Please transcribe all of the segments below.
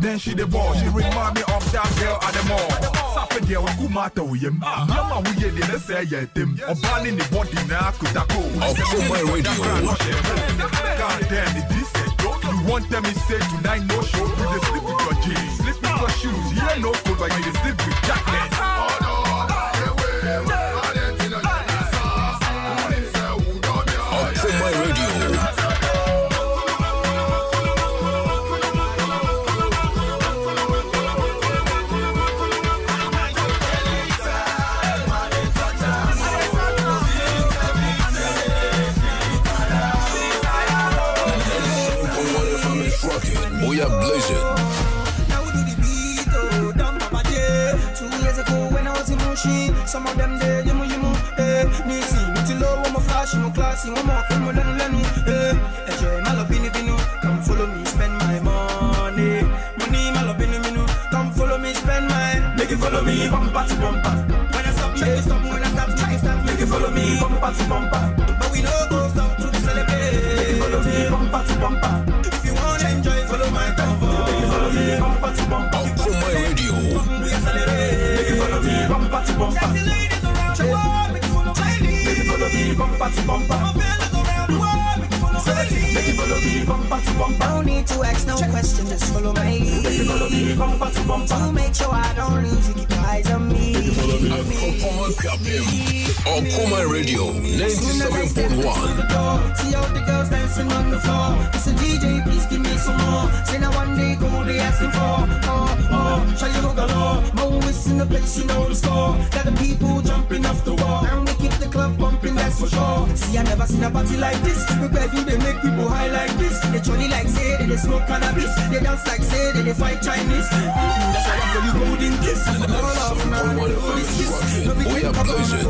Then she the ball, she remind me of that girl at the mall. Safe dia wakumata uyem. Mama uye de say yetem. Obani ni body na kutako. Okoman Radio. God damn it, this is dope. You want them to say tonight no show. You just sleep with your jeans, sleep with your shoes. Yeah, no code, but you just sleep with jackets. Okoman Radio. We are blazing. Now we do the beat, oh, dumb papa day. 2 years ago when I was in Mushi, some of them there, you me see, me to low, I'm a flash, I'm a classy, I'm a film, enjoy my love, binu, come follow me, spend my money, my love, binu, come follow me, spend my, make it follow me, bumper to bumper. When I stop, make it stop, when I stop, make it follow me, bumper to bumper. But we no go stop to celebrate, make it follow me, bumper to bumper. If you want to enjoy, follow my convo, make it follow me, bumper to bumper. Okoman Radio. We accelerate, make it follow me, bumper to bumper. Sexy ladies around the world, make it follow Chinese, make it follow me, bumper to bumper. My fellas around the world, make it follow Chinese, make it follow me, bumper to bumper. Don't need to ask no question, just follow my lead. Make it follow me, bumper to bumper. To make sure I don't lose you, keep your eyes on me. Okoman Akwaaba. Okoman Radio 97.1. See how the girls dancing on the floor. It's a DJ, please give me some more. Say now one day go they asking for. Shall you go galore? Moments in the place, you know the score. Got the people jumping off the wall, and we keep the club bumping, that's for sure. See, I never seen a party like this. Where you they make people high like this. They jolly like say they smoke cannabis. They dance like say they fight Chinese. That's why I'm really golden kiss. We are blazing.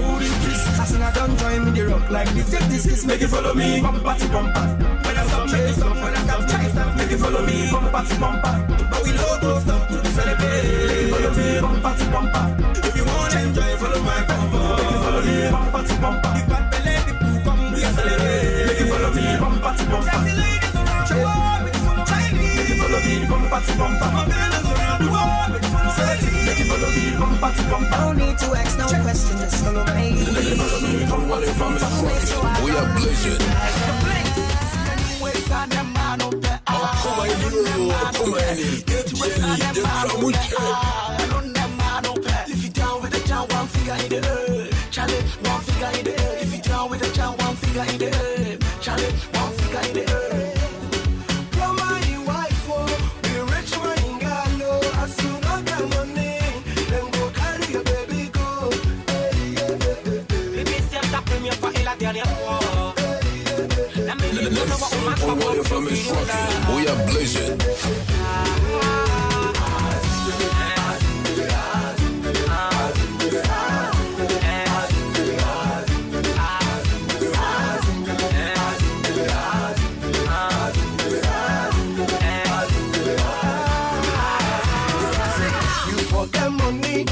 I sing I don't join me the rock like this. Take this kiss, make it follow me, bumper to bumper. When I stop, make it stop. When I stop, make it follow me, bumper to bumper. But we no go stop to celebrate. Make it follow me, bumper to bumper. If you want to enjoy, follow my convo. Make it follow me, bumper to bumper. If bad belly, people come, we accelerate. Make it follow me, bumper to bumper. Sexy ladies around the world, make it follow Chinese. Make it follow me, bumper to bumper. My fellas around the world, make it follow Chinese. Make it follow me, bumper to bumper. Don't need to ask no question, just follow my lead. We are blazing. If you down with the jam, one finger in the air. Charlie, one finger in the air. If you down with the jam, one finger in the air. Charlie, one finger in the air. Come on, you wife, be rich, man, galo. As soon as the money, then go carry your baby go. Baby, c'est ta première fois et la dernière fois. We are blazing. You forget money,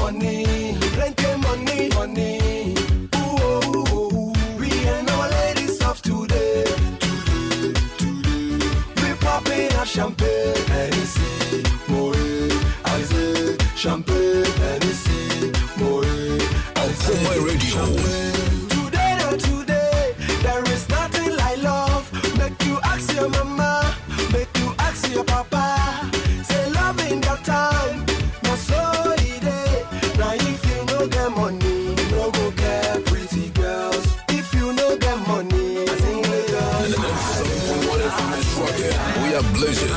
plenty money. Ooh, we and our ladies of today. We popping up champagne, Hennessy, Moe, I say champagne, Hennessy, Moe, I say Okoman Radio. Today, there is nothing like love. Make you ask your mama, make you ask your papa. Say love in that time, no so it is. Now if you no get money, no go get pretty girls. If you no get money, single girls. We are blazing.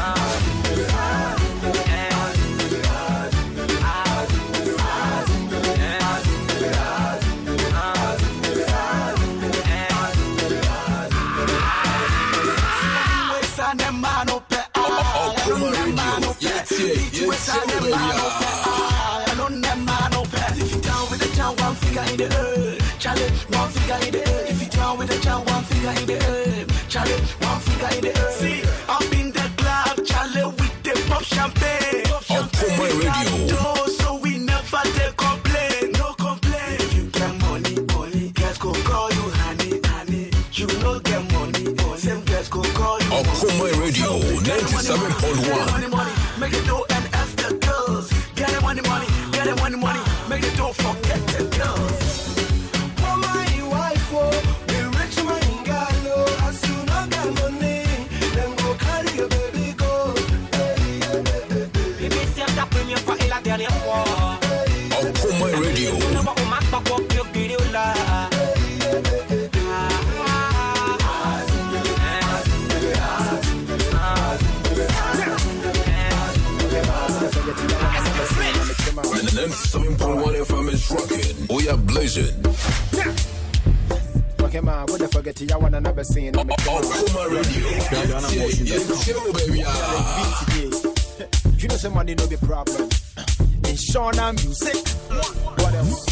Okoman Radio. Yes. If you down with the jam, one finger in the air. Charlie, one figure in the air. If you down with a child, one figure in the air. Charlie, one figure in the air. See, up in the club, Charlie with the pop champagne. Okoman Radio. So we never take complaint, no complaint. If you get money, girls go call you honey, honey. You no get money, same girls go call you. Okoman Radio 97.1. Money, make it do and ask the girls. Get the money, get the money, make it don't forget the girls. For my wife, the rich man got low. As you not get money, then go carry your baby go. Baby, see that premium for a lot of Okoman Radio. And 97.1 FM is rocking. We are blazing. Okoman, what the forget you want another scene. Okoman Radio. Let's go, baby. You know somebody no be problem. In Shona music. What else?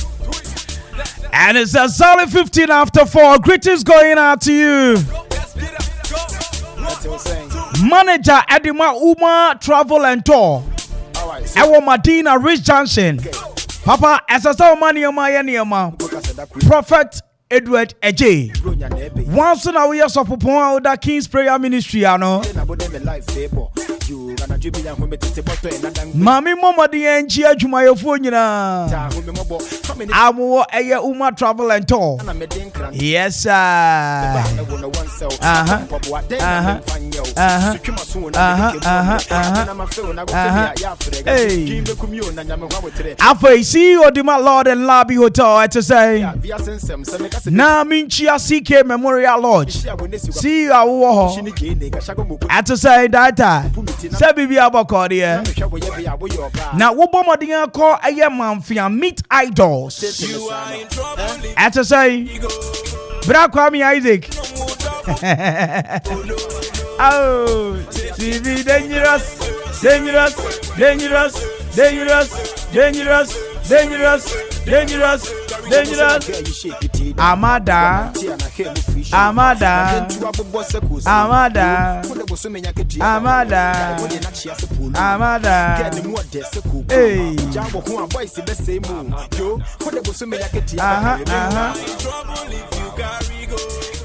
And it's a solid 15 after 4. Greetings going out to you. That's what I'm saying. Manager Edima Uma Travel and Tour. Alright, so Ewo Madina Rich Junction. Papa, SSO Money Yama. Prophet Edward A.K.A. Once in a year, so Popon the King's Prayer Ministry, I know. Mami Mama the Enchia Jumaya Funina. Amo Aya Uma Travel and Tour. Yes, sir. Hey. After see you the my Lord and Lobby Hotel to say. Na Minchia CK Memorial Lodge. See you at to say that. Say bibi abako there. Na wo bomo dia call aye manfia meet idols. At to say Bra Kwame Isaac. Oh, TV dangerous, dangerous, dangerous, dangerous, dangerous, dangerous, dangerous, dangerous. Amada, Amada, Amada, Amada, Amada. Hey.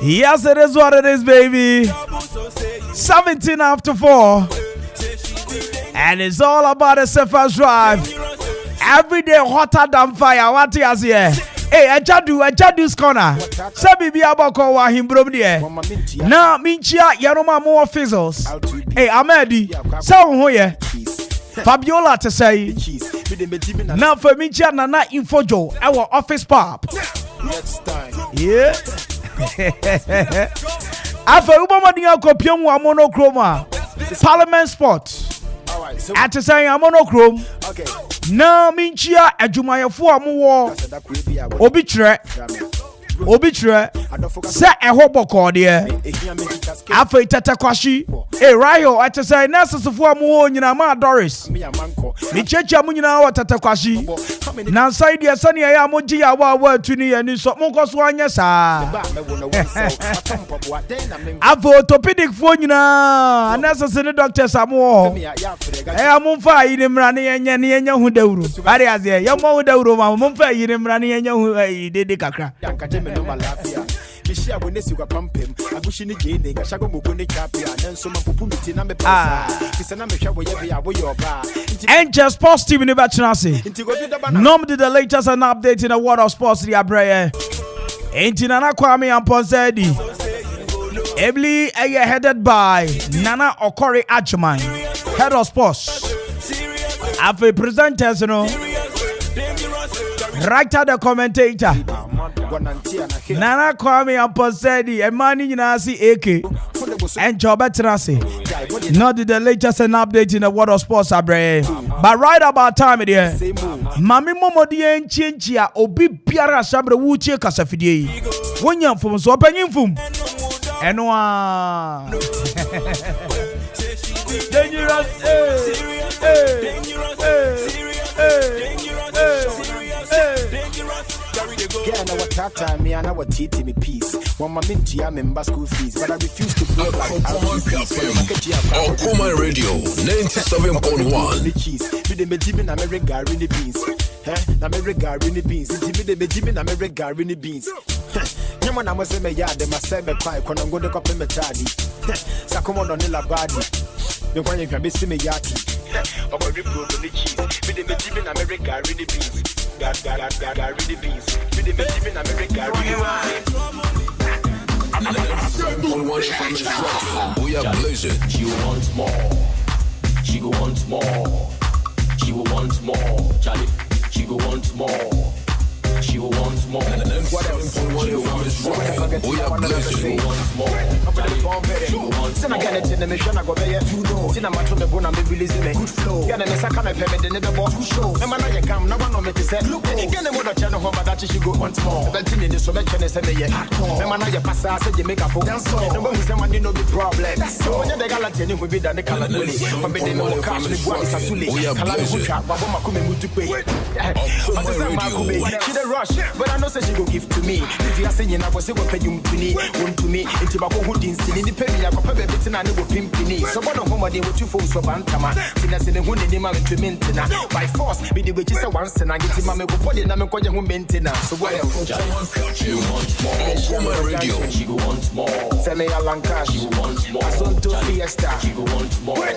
Yes, it is what it is, baby. 17 after 4. And it's all about the Surfers Drive. Every day hotter than fire. What is here? Hey, I just corner. Sabi be abako wa himbrom there. Na minchia yanoma more fizzles. Hey, Amedi. So who ye? Fabiola to say. Now for minchia nana infojo. Our office pop. Next time. Yeah. After Ubamadia Copium wa monochroma. Parliament Sport. Alright, so At say a monochrome. okay. Na minchia ejumaya fu amuwo obitre se ehobo ko de afa tata kwashi e rayo at say nurses fu amuwo nyina ma Doris mi checha mu nyina wa tata kwashi na side ya sani ya amoji ya wa atuni ya ni so monko so anya sa afa orthopedic fu nyina nurses ni doctors amuwo amumfa yiri mrane yenya hu dawuru ari azie yemo hu dawuru ma mumfa yiri mrane yenya hu dede kakra and just positive in the Bachelor. Normally the latest and update in the world of sports the Abraya. Ain't Nana Kwame Mpere Ably headed by Nana Okori Achman, head of sports. After presenters, you know, writer the commentator. Nana Kwame Mpere and Mani Nasi A.K.A. and Jobetrasi. Not the latest and update in the world of sports, Abraham. But right about time it here. Mami Momo di Enchinchia Obi Piara Sabre Wuchi Kasafidi. When you're from so open fum. And one dangerous. Girl, I tata me and I would teach me peace. One my minty, I'm in school fees, but I refuse to blow like Okoman Radio 97.1. The cheese, with the Benjamin America in the beans. America in the beans, it's the Benjamin America in the beans. Yaman, I must say, my yard, they must say, my pipe when I'm going to copy my tardy. Sacomo on the body. The one you can be see me yaki. Or a rip on the cheese, with the Benjamin America in the beans. God, really beans. With the Benjamin America, we are blazing. She wants more. She go want more. She will want more. Charlie, she go want more. She will want more. What else? We are blazing. I get it in the mission. I go there too low. Tina Macho the Bona, maybe releasing me. Good flow. Get a second payment, the never bought 2 shows. And I come, no one know me to say, look, again, the mother channel home, but that she go once more. But in the selection is a year. And when I pass, I said, you make a phone. No one will say, man, you know the problem. So when the Galatini will be done, the Calabuli. From the name of Cash, the Guan Satuli. Calabucha, Baboma Kumu to pay. She the rush, but I know she go give to me. If you are saying I was able to pay you to me, into my who didn't see in the penny, I could pay everything I know pimpini. So one of whom I did with 2 phones of Bantama. Since the one in my maintenance. By force, be the witches once and I get him my body and I'm calling home maintenance. So what else? She wants more. Okoman Radio. She go want more. Send me a Lancash. She wants more. Asonto Fiesta. She go want more.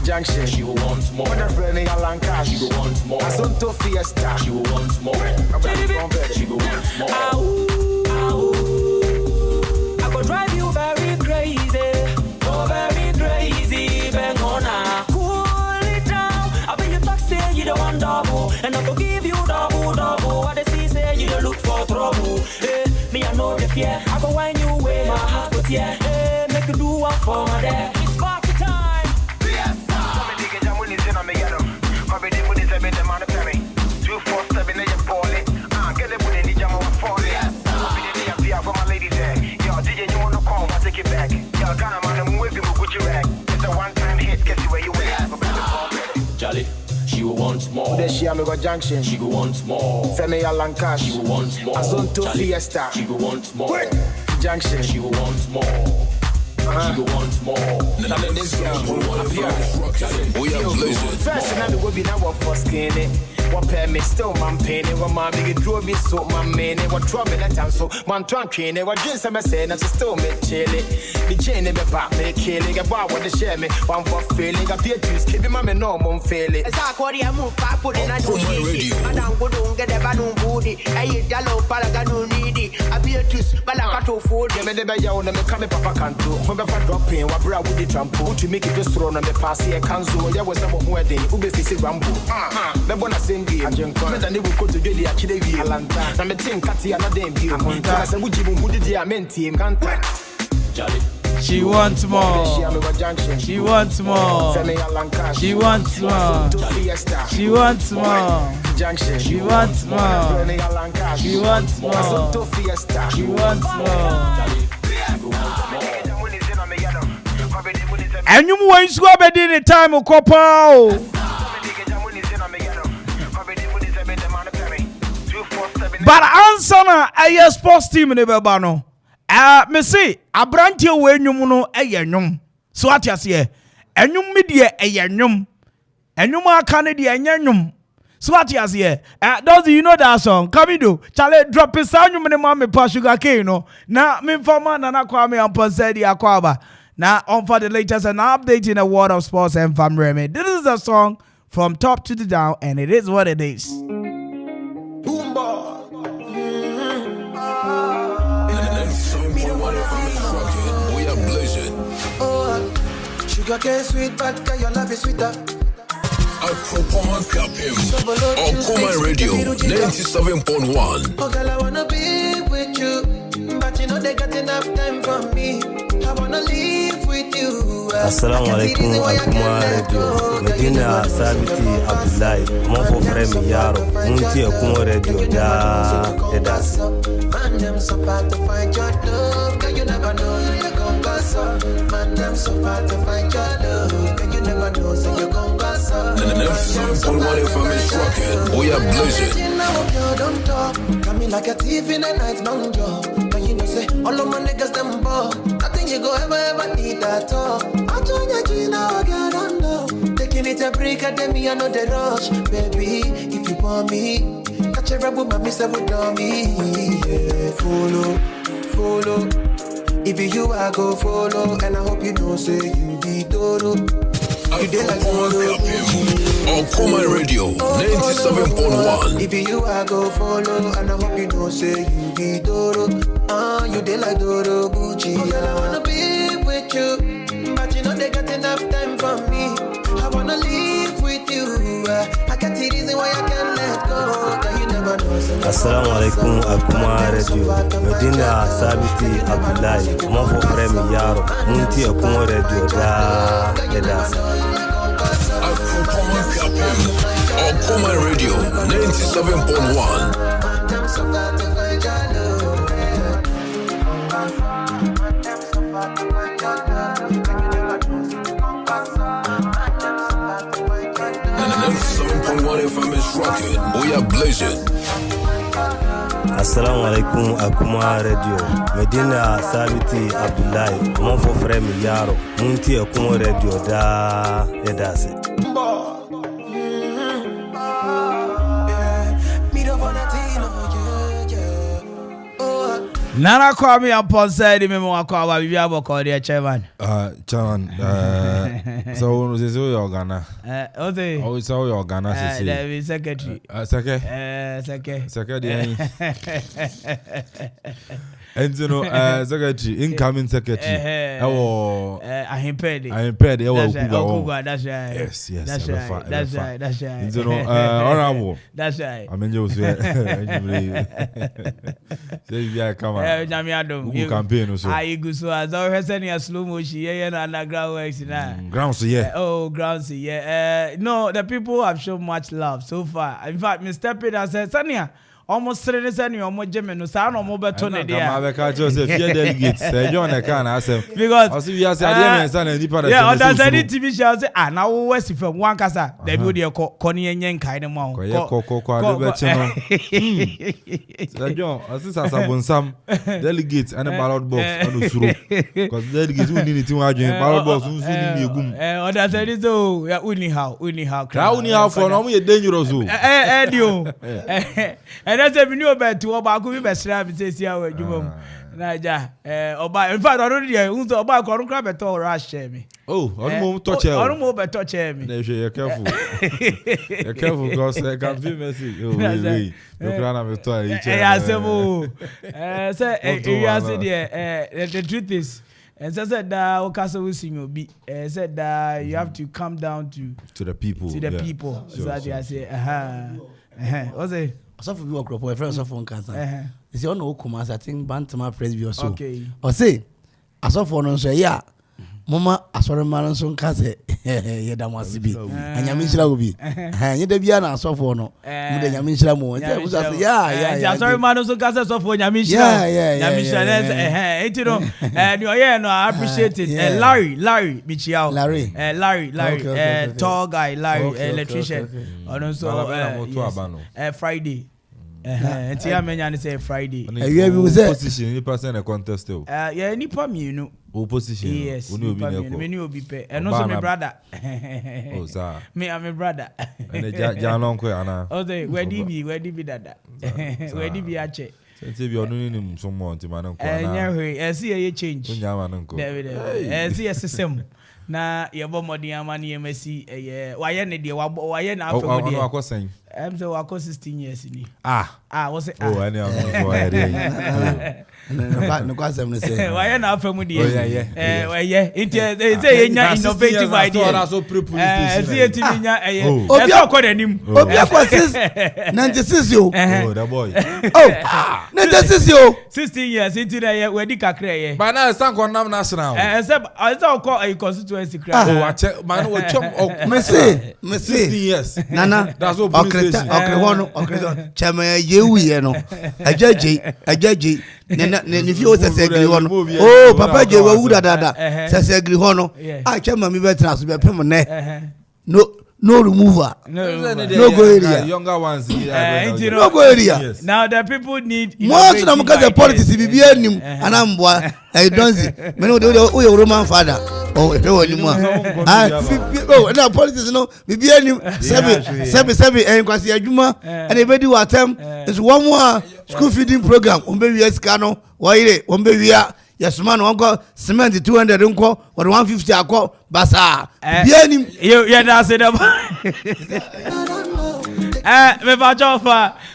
Junction. She will want more. What a friend in Lancash. She will want more. Asonto Fiesta. She will want more. She will want more. I go drive you very crazy. Oh, very crazy. Bang on now. Cool it down. I bet you talk say you don't want double. And I go give you double. What they see say you don't look for trouble. Hey, me I know the fear. I go wind you away my heart but yeah. Hey, make you do one for my dad. It's party time. Charlie, she will want more. She amigo junction. She will want more. Send me a Lancash. She will want more. Asonto Fiesta. She will want more. Junction. She will want more. She will want more. We are blazing. First, and I will be now for skinny. What pay me still, man, penny. What my big drove me so, my man. What trouble that time so, man, trunking. What drinks I'm saying, that's still me chilly. The chain in the back, me killing. A bar with the share me. One for feeling. A beer juice, keep him my normal failing. It's a quality I move back, put in a new Radio. I don't go to get a balloon booty. I eat yellow, palagano needy. A beer juice, balakato food. You may never yawn and come papa can't do. When I drop in, what brow with the trampo to make it just thrown on the pass here. Council, there was some wedding. Ube Fisi Rambo. The one I sing. I'm just going to go to the Achille Alanta. I'm a team Catty and a damn view. I said, would you who did the men team? Charlie. She wants more. She wants more. She wants more. She wants more. She wants more. She wants more. She wants more. And you want to go back in the time of Copa. But answer na a sports team in the Babano. Me say, a branch away no a yanum. So what you say? And you media a yanum. And you more Canadian yanum. So what you say? Does you know that song? Come do. Charlie drop his sound you me pa sugar cane no. Now me for man and Kwame Mpere A.K.A. Now on for the latest and update in the world of sports and family. This is a song from top to the down and it is what it is. We are blazing. Oh, sugar cane sweet, but your love is sweeter. Okoman Akwaaba. Okoman Radio 97.1. Oh, girl, I wanna be with you, but you know they got enough time for me. I wanna live with you. Assalamu alaikum Okoman Radio. Medina Sabiti Abdullahi. Mon for frère mi yaro. Munti Okoman Radio da edas. Man, them so bad to find your love. Girl, you never know you're gon' go so. Man, them so bad to find your love. Girl, you never know so you're gon' go so. And the next song for what if I'm rocking? We are blazing. Don't talk. Got me like a thief in the night, long job. But you know, say, all of my niggas, them ball. Nothing you go ever need at all. I join your Gina, girl, don't know. Taking it a break, I me, I know the rush. Baby, if you want me, catch a rebel, my miss, I would do me. Yeah, follow. If you I go follow, and I hope you don't say you be Doro. You did like Okoman Radio 97.1. If you I go follow, and I hope you don't say you be Doro. You did like Doro Gucci. And I wanna be with you, but you know they got enough time for me. I wanna live with you. I got the reason why I can't let go. You never know. Assalamu alaikum Okoman Radio. Medina Sabiti Abdullahi. Mon for frère Yaro. Munti Okoman Radio da edas. Okoman Radio 97.1. We are blazing. Assalamu alaikum Okoman Radio. Medina Sabiti Abdullahi. Mon for frère Yaro. Munti Okoman Radio da edas. Nana Kwame Mpere A.K.A Bibi aboko de chairman. Chairman, so this is your Ghana. Ote. Oh, it's all your Ghana The secretary. Secretary. And you know, secretary, incoming secretary. Oh, I Mpere. That's right. Yes. That's right. You know, honorable. That's right. I mean, you say, yeah, come on. You campaign also. I go so as I send you a slow motion here and underground works now. Grounds, yeah. Grounds, yeah. No, the people have shown much love so far. In fact, Mr. Peter said, Sanya. Almost 3 cents you almost Gemini, so I don't know about Tony. Delegates. John, I can't answer because we are saying, yeah, on that any TV show say, now West from one casa, they would be a Connie and kind of mount. John, as this has a some delegates and a ballot box because delegates who need to argue ballot box who's in the boom. On that any so, anyhow. For normally a dangerous. And that's a new about to about who be slab says here you Naja oba in fact I don't hear who's oba ko crab at all rush me. Oh, I don't touch her. I don't move but touch me. You're careful. You're careful because I can feel messy. Oh, wait. You can't have a toy. Yeah, say you are there the truth is and so said that Okasa will sing you be said that you have to come down to the people. So that I say what's it? So for you crop friends of one cancer. Is your no commas I think Bantama Presby or so. Okay. Or say I saw for no say yeah. Mama asore man so kase ye da wasi bi anyamishira go bi ye da bia na asofo no mu da nyamishira mo yeah asore man so kase asofo nyamishira nyamishira enti no no I appreciate it. Larry Michiao Larry tall guy Larry electrician and so Friday enti amenya say Friday we be say position ni person a contest o yeah nipa mienu opposition yes me obi pe and also my brother oh sir me and my brother and Jan ko ana oh say where di bi dada where di bi ache say bi onu ni so mo nti man ko ana nya see ye change nya man ko see ye system na ye bo modern amani emasi waye ne de waye na afa mo de wakosan so wako 16 years ni what's it oh any am go ahead no kwasem no say waye na afa mu de waye inti say nya innovative idea so pre-police see it nya obi akọ nanim obi akọ 96 yo oh the boy 96 yo 16 years inti na we di kakra ye ba na stand ko nam national say ko a constituency cra man we chop me say 16 years nana that's what okre chama yewu ye no ajaje ne fi o sesegri hono oh papa je wa wuda dada sesegri hono chama mi betra so be pem ne no remover. No go area. Younger ones. No go area. Now the people need. Most of them because the politics be him and I'm boy. I don't see. Many of the Roman father. Oh, anymore. Oh, now politics no. Be him. Seven. And because you Juma and everybody will attempt. It's one more school feeding program. Baby Escano. Why? Baby. Yes, man, one call cement 200 unko or 150 ako basa. Bien yeah, that's it. Me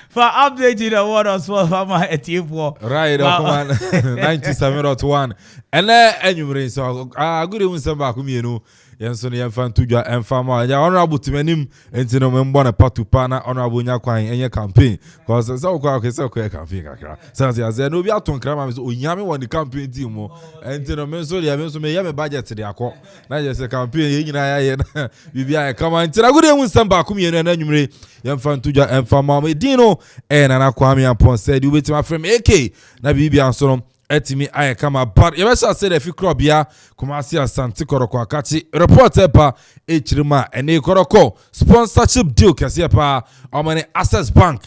for updating the word of sport for my team for right Okoman 97.1 and enyumre so good even some back me no yenso ne yemfa ntudwa emfa ma ya honorable timanim enti no membo na patupa na honorable nyakwan enye campaign cause so kwa campaign kakra so ya no bi aton kra ma so onyame won the campaign team mo enti no menso ya menso me ya me budget de akọ na je se campaign ye nyina ya ye na bibia ya kama enti na good even some back me no enyumre yemfa ntudwa emfa ma me dino na Kwame Mpere said you with my friend A.K.A na bibia so no etimi aye kama but you say say the fi club ya Kumasi Asante Koroko Akati report pa echirima ene Koroko sponsorship deal kase pa omane Access Bank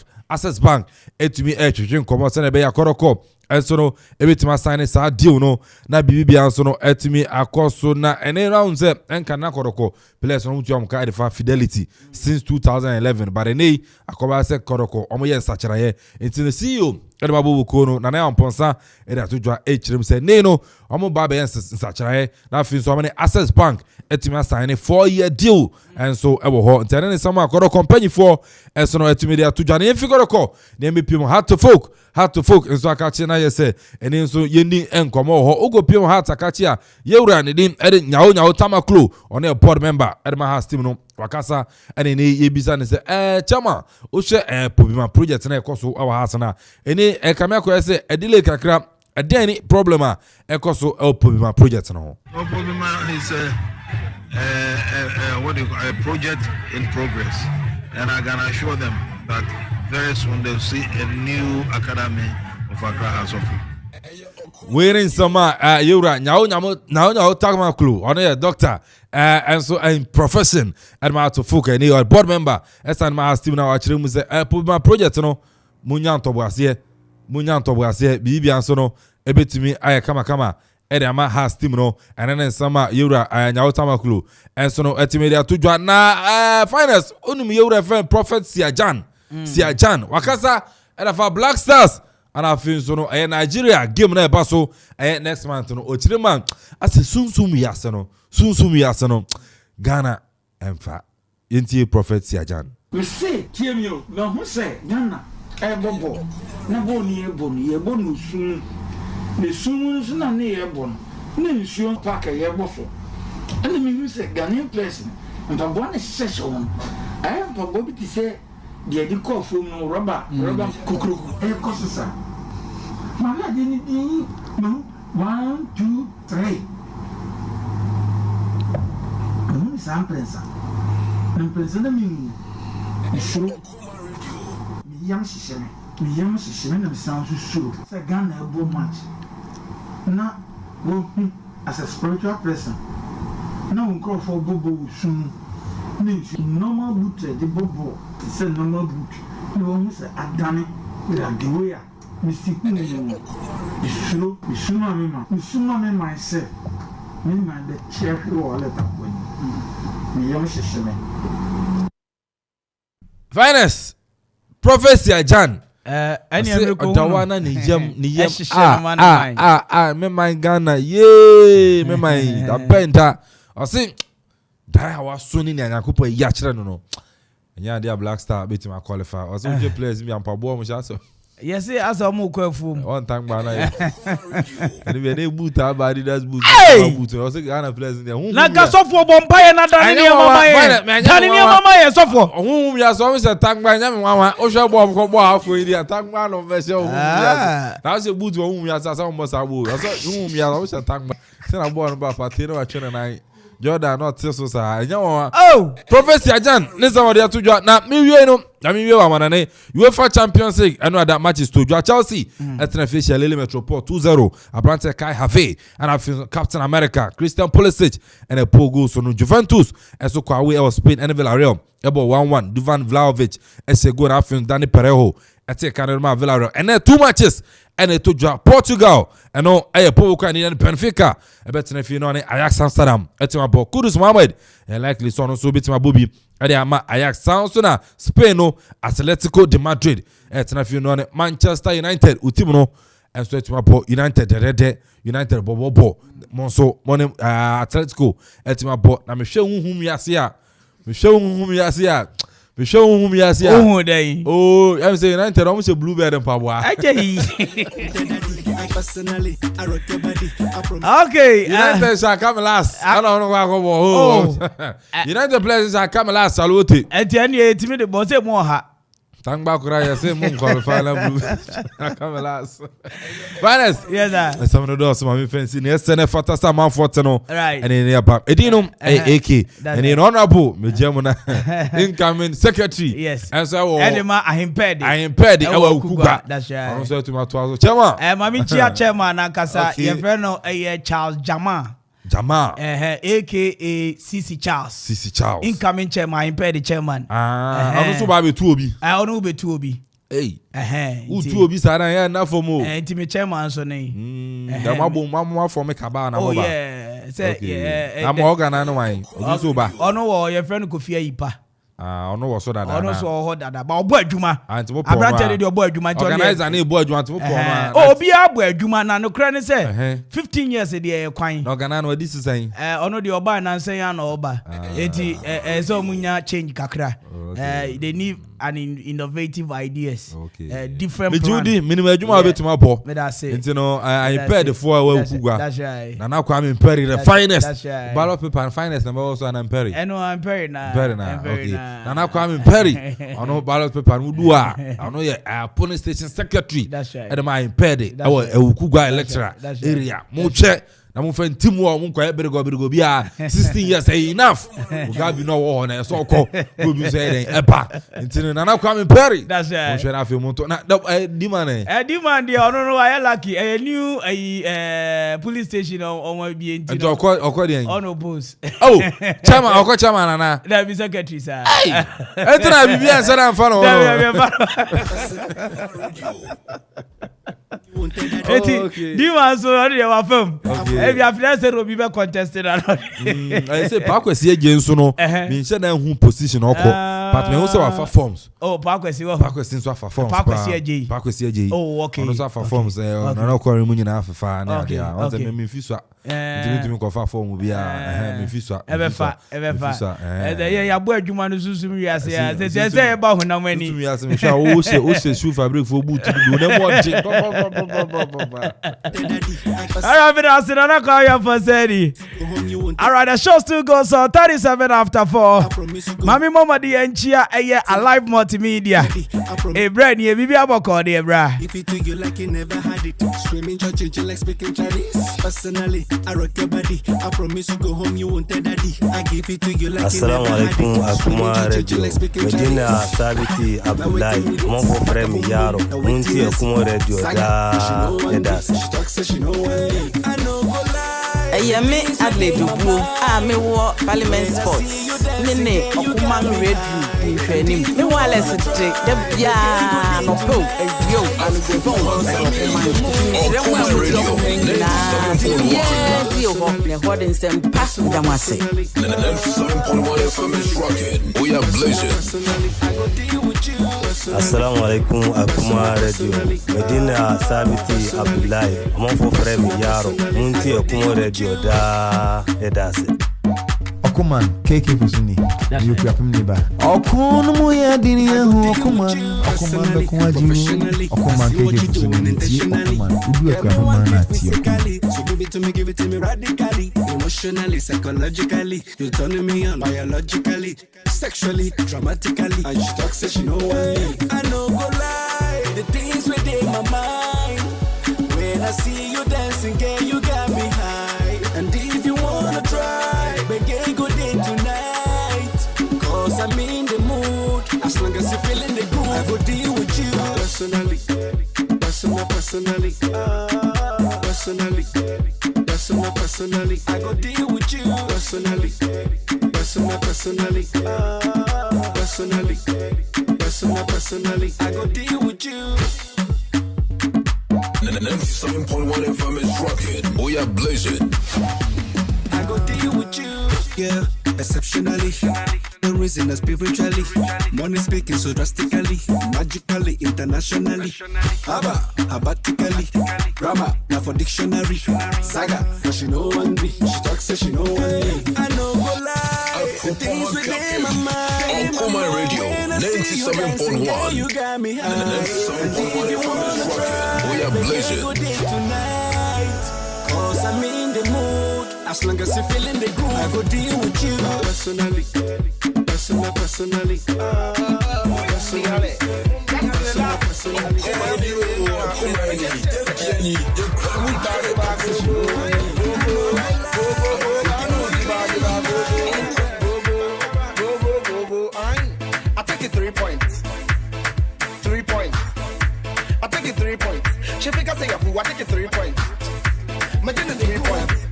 etimi echwin komo se na be ya Koroko enso no ebetima sign sa deal no na bibia anso no etimi akoso na ene round ze enka na Koroko players no mutu amka edefa Fidelity since 2011 but ene akoba se Koroko omo ye sachiraye enti the CEO edema bobu kono na na amponsa ede atodwa echirim se neno omo ba be sachiraye na fin so amane Access Bank etimi sign 4-year deal and so ebo ho enti ene sama Koroko company for enso no etimi de atodwa na yefi Koroko na mbipim had to folk enso akachi na yese ene nso yendi enkomo ho ogo pim hat akachi a yewura ne din ede nyawo tamaklo on a board member edema has team no wakasa ene ne yebisa ne se chama o hwe pobima project na ekoso awa hasana ene kame ko yese edile kakra edeni problem a ekoso pobima project no pobima is what do you call a project in progress and I can assure them that very soon they'll see a new academy of Accra House of wearing some yura nyawo tagma clue on a doctor and so in profession and my to folk and your board member as and my team now actually say my project no munyanto boase bibia so no ebetimi aye kama Edema has team no and then sama yura nyawo tagma clue and so no etimedia to join na finance onum yura friend prophet Siajan wakasa edafa Black Stars and I feel so no Nigeria game na eba so next month no ochirema ase sunsum yasano Ghana emfa yenti prophet Siajan we say tiemio na hu say Ghana bobo na bo ni ebo no sun ne sun so na ne ebo no ne nsuo park ebo so and me hu say Ghanaian place and bo na session I am for Bobby to say the call from no rubber kukuru kosusa mama didn't no 1 2 3 no samplesa na mi suru mi yam shiseme na sound suru say Ghana ebo match na wo as a spiritual person na un call for bobo sun normal boot the bobo it's a normal boot you want say adane with a giveaway mistake me me myself me my the chair who let up when me yam shisheme finest prophecy Jan any emeko dawana ni yam me my Ghana ye me my da benda I say that I was soon in the Yakupo Yachra no. And yeah, Black Star beat my qualify. I was only players me and Pabo Mushaso. Yes, as a more careful. One time, man. And if they boot our body, that's boot. I was a Ghana players in there. Like a software Bombay and not Mama, software. Whom you are always a tank by Yamama, Osha Bob Cobo for the tank man of Vessel. That's a boot whom you are almost a wood. I saw whom you are always a tank. Send a boy about Patino at Chennai. Jordan not so oh, Professor Jan, listen what they are to Jordan. Now, me, you know. I mean, you are one UEFA Champions League. I know that match is to Chelsea. At an official Lille Metropole 2-0. Abrante Kai Have and I feel Captain America, Christian Pulisic, and a poor goal so no Juventus. And so Kwawe of Spain and Villarreal. About 1-1. Duvan Vlahovic. And say good afternoon, Danny Perejo. I take Canada Villarreal. And then 2 matches. And it to Portugal. And no, I Poco and Benfica. I bet if you know Ajax Amsterdam. It's my boy Kudus Mohamed. And likely son also bit my booby. And ama Ajax Soundsona Spain no Atletico de Madrid. It's if you know Manchester United Utimono. And so it's my boy United United Bobo Monso Money Atletico. It's my boy. Now me show whom you see. Me show whom you see. We show whom you see. Oh, day. Oh, I'm saying United almost a bluebird and Pabwa. Okay. United shall come last. I don't know why I go. United players shall come last. Salute. And the end, the boss more. Thank back I say moon qualify blue. Come last. Finest. Yes, sir. Some of the doors, my friends, in yesterday, Fatasa man for Tano. Right. And in the upper Edinum, A.K.A. And in honorable, Mijamuna, incoming secretary. Yes. And so, Edema, I impaired. Our Kuga. That's right. I'm sorry to my 12 chairman. Mami Chia chairman, Nakasa, your friend, Charles Jama. A.K.A. CC Charles. Incoming chairman, impaired chairman. I also buy me 2 I don't be 2 Hey. Who 2 Sarah enough for more. Intimate chairman, so name. The Mamma for me cabana. Oh, yeah. I'm organ and wine. Oh, no, your friend could fear Ipa. I know what's that. I know so that about boy Juma. I'm telling your boy Juma. Organize an boy Juma. Oh, be a boy Juma. No, cranny say 15 years a day. Quine. Organan, what this is saying. Ono the Oba and say an Oba. So munya change kakra. They need an innovative ideas. Okay. Different. Judy, minimum Juma bit to my boy. That's it. You know, I paid the 4 Kuga. That's right. And now Kwame Mpere the finest. That's right. Ballot paper and finest number also an Mpere. I know I'm Mpere now. Mpere now. Okay. And now Kwame Mpere. I know ballot paper and Udua. I know your police station secretary. That's right. And my Mpere. Our Kuga lecturer area. Moche. Na mo fan team wo mo kwa berego bia 16 years enough we got be no war na so ko go be say den eba ntini na Kwame Mpere that's right mo share na fe mo to na demand demand dey ono no I lucky a new police station on be ntini and okọ dey ono boss oh chairman na that be secretary sir entra bibia answer am fa no demand so dey wa fam if you have said Robi be contested I say Pakwesi again so no me say na hu position okọ but me also wa forms oh Pakwesi so fa forms Pakwesi AJ oh okay no so fa forms na na okọ remu nyina afafa na dia want me fi so ntimi ko fa form bia me fi so ebefa ya bo adwuma no susum wiase ya say ba honam ani susum wiase me sha o se shoe fabric for boot do na mo je Alright, the show still goes on 37 after 4. Mami Mama the Enchia Alive Multimedia. A brand new Bibi Aboko de bra. If you think you like you never had it, screaming church like speaking Chinese. Personally, I rock your body. I promise you go home, you won't tell daddy. I give it to you like you never had it. Okoman Radio. Medina Sabiti Abdullahi. Mon frère mi yaro. Munti Okoman Radio da edas. Ayame Adledubu, me war Parliament Sports. Nene Okoman Radio training. Me wales today. Debia no go. Yo, Okoman Radio. Some pass with them. I say. 7.1 FM is rocking. We are blazing. Assalamu alaikum Okoman Radio. Medina Sabiti Abdullahi. Mon frère mi yaro. Munti Okoman Radio da edas. Okoman A.K.A Kusuni. You can never. Okoman moya dini hu Okoman. Okoman be kwa jimu. Okoman A.K.A Kusuni. Okoman. Udu Okoman na ti. So give it to me radically, emotionally, psychologically. You're turning me on biologically, sexually, dramatically. And she talks, says she know why. I know go lie, the things within my mind. When I see you dancing, girl, you got me high. And if you wanna try, begin good day tonight. Cause I'm in the mood, as long as you're feeling the personally, I go deal with you personally, I go deal with you. 97.1 FM is rocking. We are blazing. I go deal with you, yeah, exceptionally. The reason is spiritually. Money speaking so drastically, magically, internationally. Abatically. Grammar, now for dictionary. Saga, but she know one be. She talks, say she know one live. I know go lie. The things within my mind. Okoman Radio, 97.1. You got me high. 97.1 FM is rocking. We are blazing. Tonight, cause I'm in the mood. As long as you feeling the groove, I go deal with you personally. I take it 3 points. 3 points. I take it 3 points. She think I say I take it 3 points. Imagine 3 points.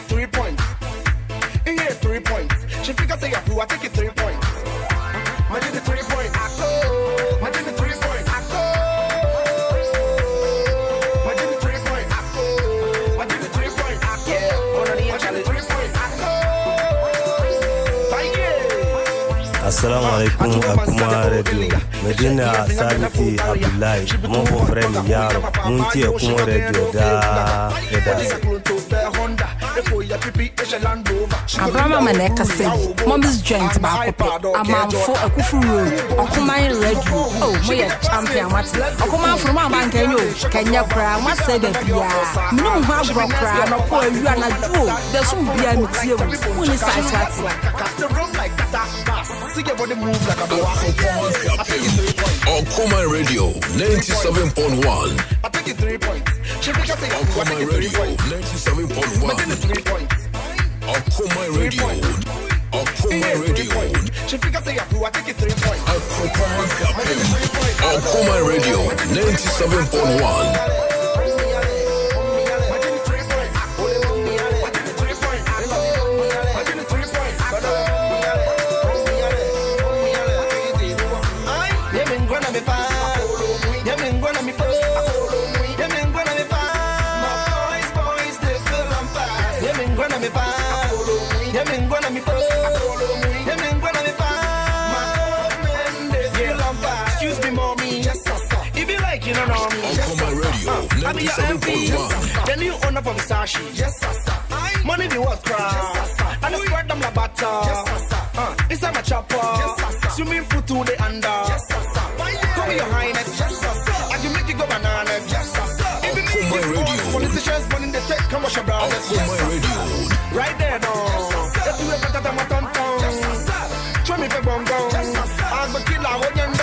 3 points. In here 3 points. She think I say I take it 3 points. Imagine the 3 points. Imagine the 3 points. Imagine the 3 points. Imagine the 3 points. Yeah, imagine the 3 points. Assalamu alaikum Akuma Radio. Medina Sabiti Abdullahi. Mon frère Yaro. Munti Akuma Radio da Edasi. Abrama Maneka said, Mom's joint back up. A man for a kufu room. Okoman Radio. Oh, my champion. Okoman from my bank. Kenya Kra. What said that? Yeah. No, have rock cry. No, poor you are not true. There's some beer material. Only size what's Okoman Radio, 97.1. I take it 3 points. Okoman Radio, 97.1. Okoman Radio. Okoman Radio. She figure say I take it 3 points. Okoman Radio, 97.1. Excuse me, mommy. If you like, you don't know me. Okoman Radio, I be your MP. 97.1. The new owner for Versace. Money the world cry. And I spread them la butter. It's a chopper. Swimming pool to the under. Come your highness. I can make you go bananas. Okoman Radio. Politicians money they take, come watch your brothers. Okoman Radio. Right there, no. Let's do it better than my tonton. Try me for bongo. I'm a killer, what you know.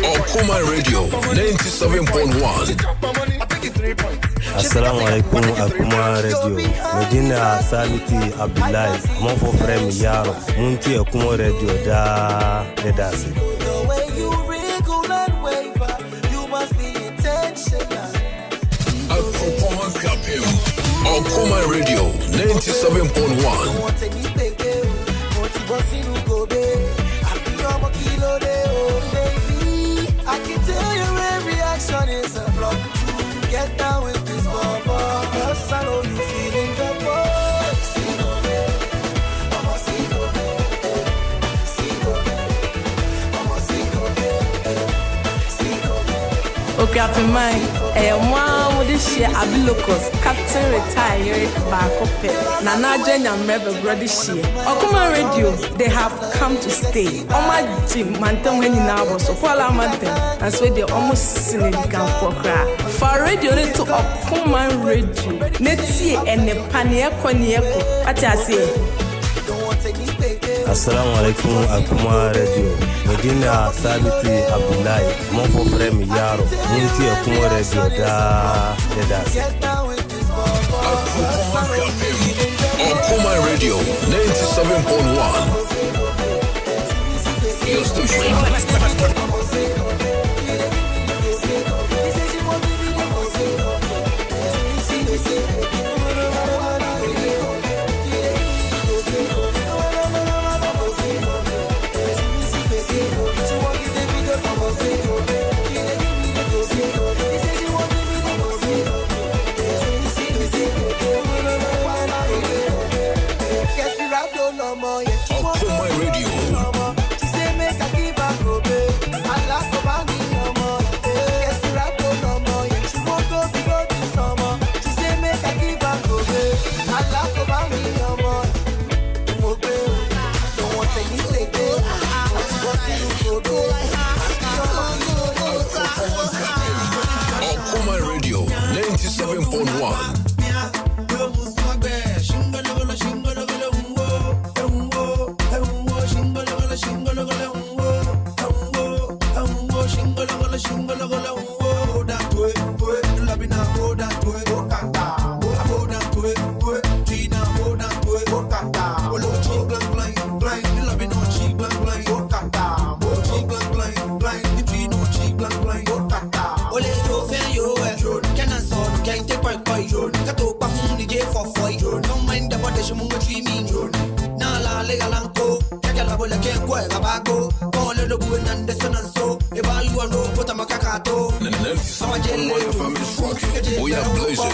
Okoman Radio, 97.1. Assalamu alaikum Akuma Radio. Medina Sabiti Abdullahi. Mon frère Yaro. Munti Akuma Radio da Edasi. The way you wriggle and waver, you must be intentional. Okoman Radio, 97.1. I can tell your every action is a block. Get down with this bubble. Yes, I know you feeling the ball. Okay, up in mind. One with this year, I'll be locals. Captain retired back up. Nana Jenya Mebe this year. Okoman Radio, they have come to stay. Oma Jim, Mantam when you now was so Kuala Mantam. And so they almost seen it can for cry. For radio, they took Okoman Radio. Netsi and the Pania Konieko. What I say? Assalamu alaikum Akuma Radio. Medina Sabiti Abdullahi. Mon frère Yaro. Munti Akuma Radio da Edasi. Okoman Radio, 97.1. Your station. Okoman Radio. She say make I give her go, babe. I like about me no more. Desperado no more. She won't go to summer. She say make I give her go, babe. I like about me no more. Oh, babe. Don't want to take it. Okoman Radio 97.1. We are blazing.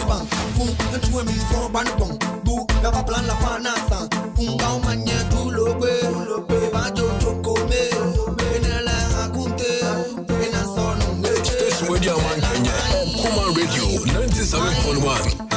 Station with your man Kenya. Okoman Radio 97.1.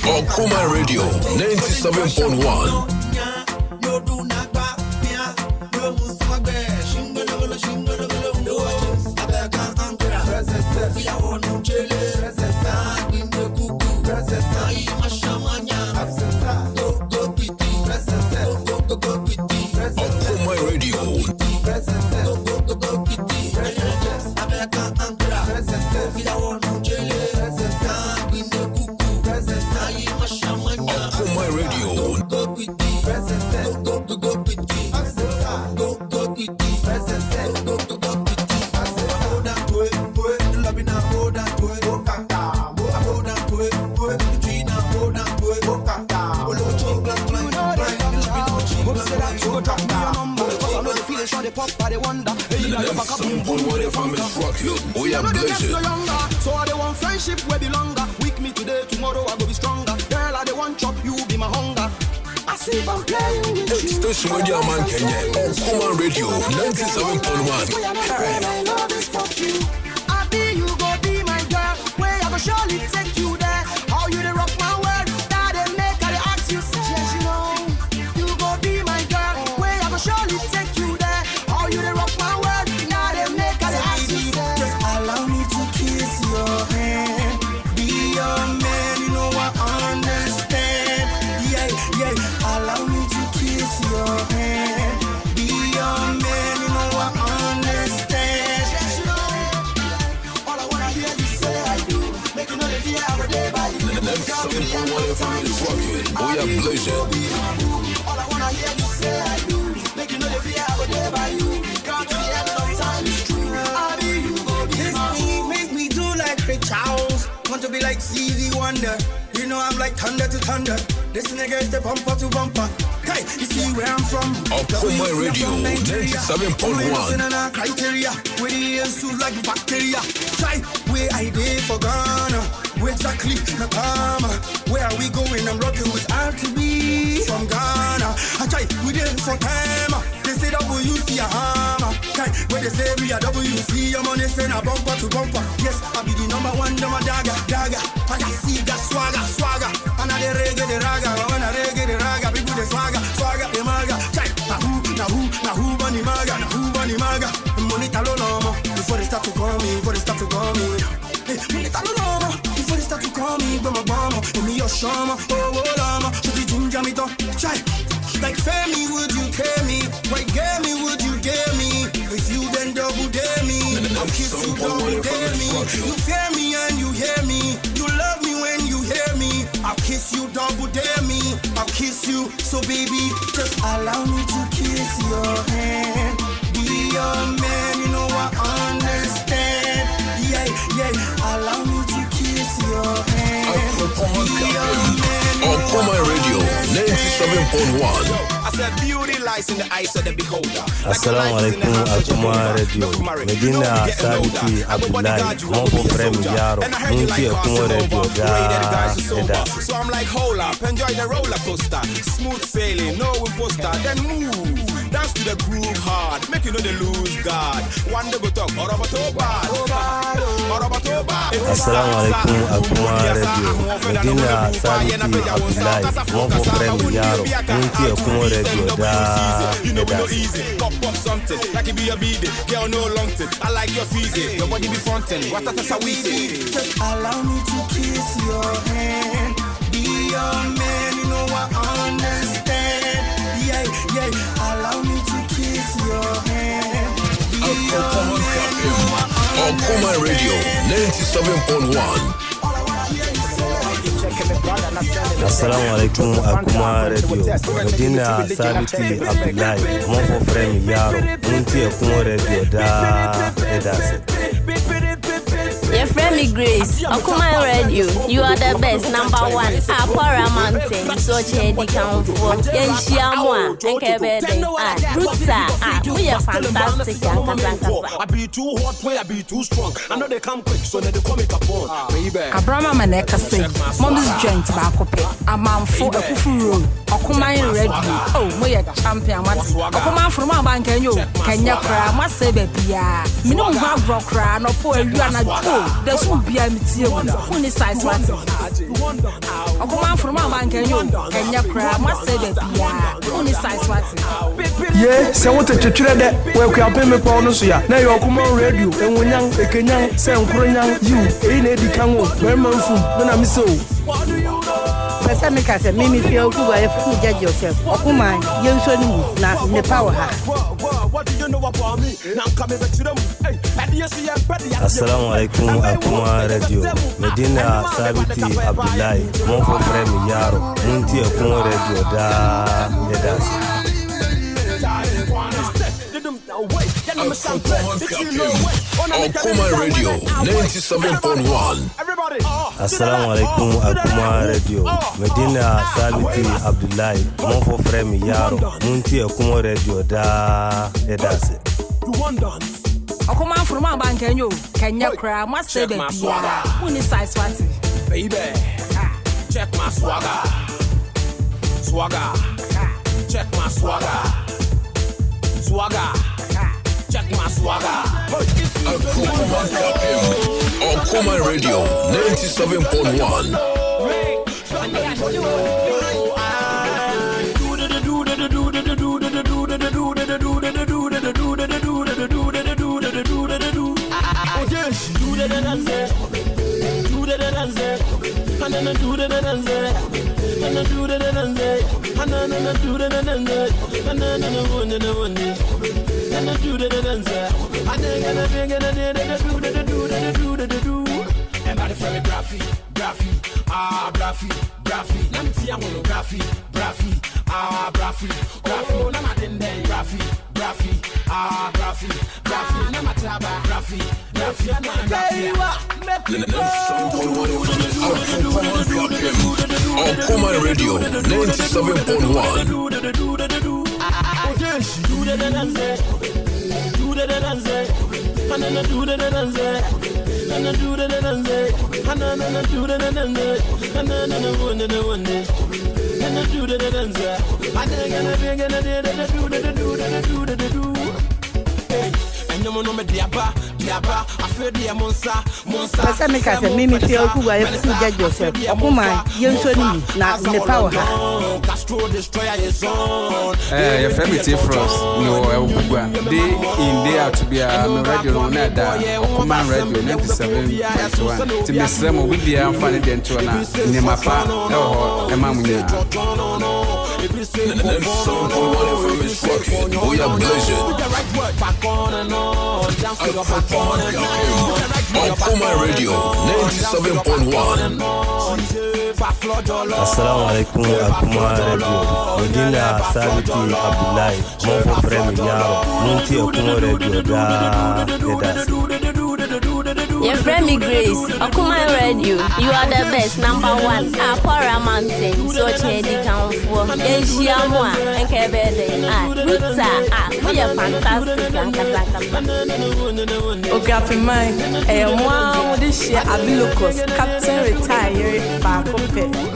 Okoman Radio 97.1. We are blazing. So I they want friendship where be longer. Weak me today, tomorrow I go be stronger. Girl, I they want chop, you be my hunger. I see if I'm playing with you. Station with your man Kenya. Okoman Radio 97.1. My love is for you. I be you go be my girl. Where I go surely take you there. How you they rock my world? That they make I they ask you. Yes, you know. You go be my girl. Where I go surely take you there. How you they rock my world? Now they make I they ask you. Just allow me to kiss your hand. Be your man, you know I understand. Yeah, yeah. Allow me to kiss your hand. Be your man, you know I understand. All I wanna hear you say I do. Make you know the fear your family is rocking. We are blazing. All I wanna hear you say I do. Make you know the fear I go there by you. Count to the end of time is true. I be you go be my. Make me do like Ray Charles. Want to be like Stevie Wonder. You know I'm like thunder to thunder. This nigga is the bumper to bumper. Hey, you see where I'm from? Okoman Radio 97.1. Criteria, where the ears too like bacteria. Try where I did for Ghana. Where exactly Nakama? Where are we going? I'm rocking with R2B from Ghana. I try we did for time. They say WC a hammer. Okay, where they say we a WC, I'm on this and a bumper to bumper. Yes, I be the number one, number dagger. I got see that swagger. And I the reggae the raga. When I reggae the raga, people the swagger the maga. Check, na who bunny maga. Money talo lomo. Before they start to call me. Money talo lomo. Before they start to call me. Bama. And me your shama. Oh lama. Should you ginger me to? Check. Like Femi, would you tell me? Why get me, would you dare me? If you then double dare me, I'll kiss you double dare me. You fear me and you hear me. You love me when you hear me. I'll kiss you double dare me. I'll kiss you. So baby, just allow me to kiss your hand. Be your man, you know I understand. Yeah. Allow me to kiss your hand. Okoman Radio 97.1. I said beauty lies in the eyes of the beholder. Assalamu alaikum Okoman Radio. Medina Sabiti Abdullahi, Mobo Frem Yaro, Munti Okoman Radio da. So I'm like, hold up, enjoy the roller coaster. Smooth sailing, no imposter, then move. Dance to the groove hard, make you know the lose guard. One day go talk, Assalamu alaikum Okoman Radio. Medina Sabiti Abdullahi, Mobo Frem Yaro, Munti Okoman Radio da. You know we no easy, pop something, like it be a beat, girl no long thing. I like your feezy, your body be frontin', what that's how we say. Just allow me to kiss your hand. Be your man, you know I understand. Yeah. Allow me to kiss your hand. Be your man, you know I understand. Okoman Radio 97.1. Assalamu alaikum Okoman Radio. Medina Sabiti Abdullahi, Mobo Frem Yaro, Munti Okoman Radio da. Your friend me Grace, Okoman Radio, you are the best, number one. Apara Mountain, so chedi come for. Yenshiamwa, A.K.A Rutsa, we are fantastic. I be too hot, I be too strong. I know they come quick, so they come it upon. Abrama Maneka say, Mom's joint tobacco pay. A man for a kufu room. Okoman Radio, oh, we are champion. Okoman from our bank and you, Kenya cry, must say baby. Minimum rock cry, no poor you are not. There should be a material only size one. Okoman from our bank and you, Kenya cry, must say baby. Only size one. Yes, I want to try that. Well, we are paying for Nusia. Now you are Okoman Radio, and when young, a Kenyan, Sam Korean, you, ain't Eddie Kango, very mindful, when I'm so. Samika said, Mimi feel good if you judge yourself. Okoman, you should know now in the power. What do you know about me? Now coming back to them. Assalamu alaikum Okoman Radio. Medina Sabiti Abdullahi, Mobo Frem Yaro, Munti Okoman Radio da. Okoman Radio 97.1. Assalamu alaikum Okoman Radio. Medina Sabiti Abdullahi, Mobo Frem Yaro, Munti Okoman Radio da. Okoman from our bank and you, Kenya cry, must say baby. Only size one. Baby, check my swagger. Check my swagger. Check my swagger. Okoman Radio 97.1. Everybody Brafi, let me see I'm on Brafi, Brafi, na matende, Brafi, na mataba, Brafi, Okoman Radio 97.1. Asa me ka se mimi fi oku wa e fu judge yourself. Okoman yenso ni na ne power ha. Your family Frost no Okugwa. Day in day out to be a radio na da Okoman Radio 97.1. Ti mesem obi dia amfani de nto na ne mapa e ho e ma munye. We are blessed. Okoman Radio 97.1. Assalamu alaikum Okoman Radio. Medina Sabiti Abdullahi, mon frère Yaro, Munti Okoman Radio da Edas. Your friend me Grace, Okoman Radio, you are the best, number 1. A.K.A Mountain, so chedi count for. Yenshiamwa, A.K.A De Ruta, we are fantastic. Okay, mine. One with this year, Abilokos, Captain retired back up.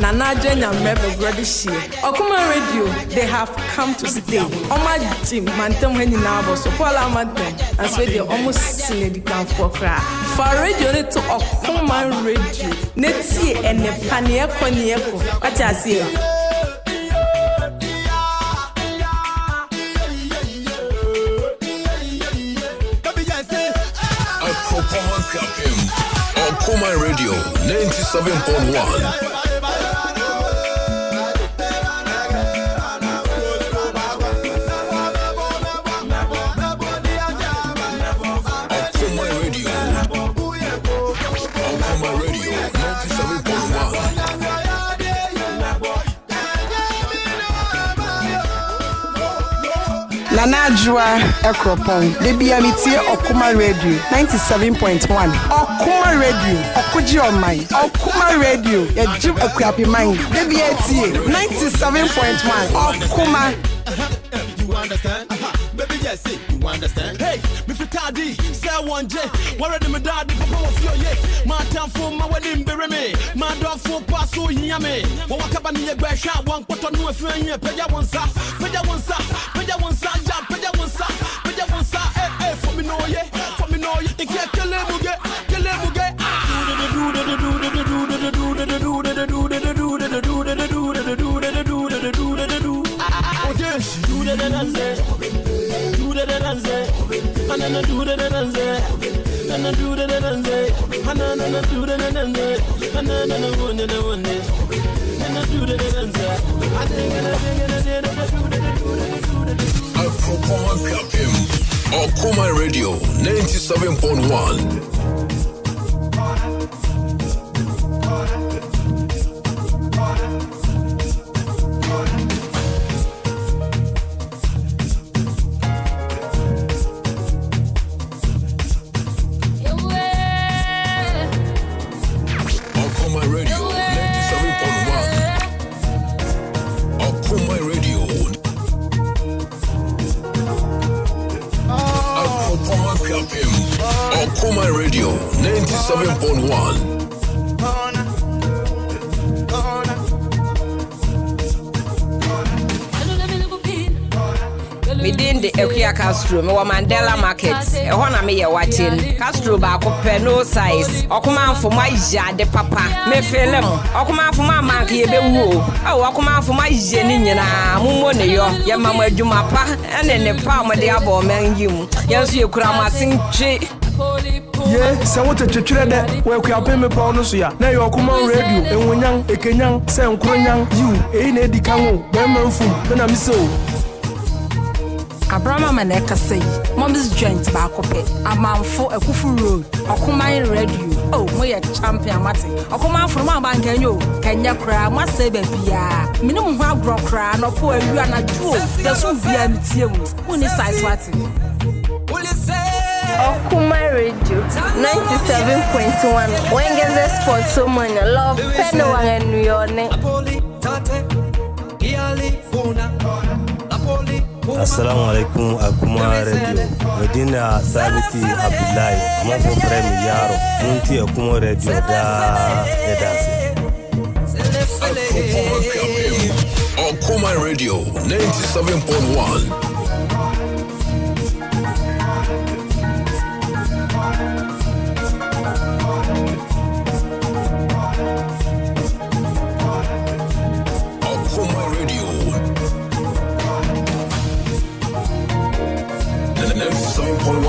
Nana Jenya Mebe Brother Shea. Okoman Radio, they have come to stay. On my team, Mantem when you now was so Paula Mantem, and so they almost seen the camp for cry. For radio to Okoman Radio, Netsi and the Paniako Nieko. What I say? Okoman Radio 97.1. Nana Jua Ekropon, Debia Mitie Okoman Radio 97.1. Okoman Radio, Okuji on mine. Okoman Radio, a Jim Akwapi mine. Debia 97.1. Okoman. You understand? Baby, yes, you understand? Hey, me fitadi, say one J. Where the daddy papa of your ye? My time for my wedding, bury me. My dog for pass so yummy. Wakabani, a great shot, one put on new friend here. Pay one sa, pay one sa, pay one sa, pay one sa, pay one sa, eh, for me no ye, for me no ye. It can't kill him, get, kill him, get. Okoman Radio 97.1. Okoman Radio 97.1. Within the A.K.A Castro, me Mandela Market. A one me ya watching. Castro ba ko no size. Okoman for my de papa. Me feel him. Okoman for my mark ye be wo. Okoman for my jeni nyina. Mumo ne yo. Ya mama adwuma pa. Ene ne pa mo de abo men yim. Yanso ye kura masin twe. Yeah, so what a church that where we are paying me pound so ya. Now you Okoman Radio, and when young, a Kenyan, Sam Kuranyang, you, ain't Eddie Kango, Berman Fu, then I'm so. Abrama Maneka say, Mom's joint bakope, a man for a kufu road, Okoman radio. Oh, we a champion mati. Okoman from my bank and you, Kenya cry, must say baby. Minimum have grown cry, no poor you are not true. There's no BMT, who is size what? Okoman Radio 97.1. When get the sport so many love Peno and your name. Assalamu alaikum Akuma Radio. Medina Sabiti Abdullahi. Mon for frère Yaro. Munti Akuma Radio da edase. Okoman Radio 97.1.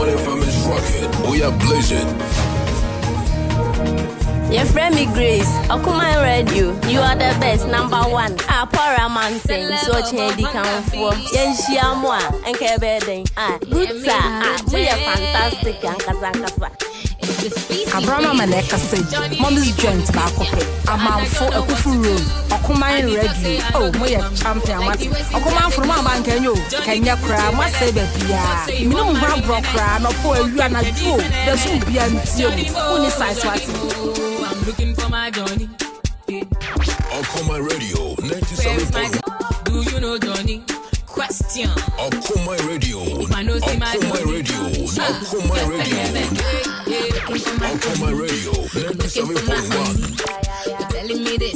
FM is rocking. We are blazing. Your friend me Grace, Okoman Radio, you are the best, number one. PROMOTIONAL, so A.K.A De Phynest, A.K.A De Phynest, we are fantastic, Abrama Maneka say, Mom's joint bakope, a man for a kufu road, Okoman radio. Oh, we a champion mati. Okoman from my bank and you, Kenya cry, must say baby. Minimum have broke cry, no poor you are not true. There's no BMT, who is size what? I'm looking for my Johnny. Okoman Radio 97.1. Do you know Johnny? Question. Okoman Radio. Okoman Radio. Okoman Radio. Okoman Radio 97.1. Telling me this.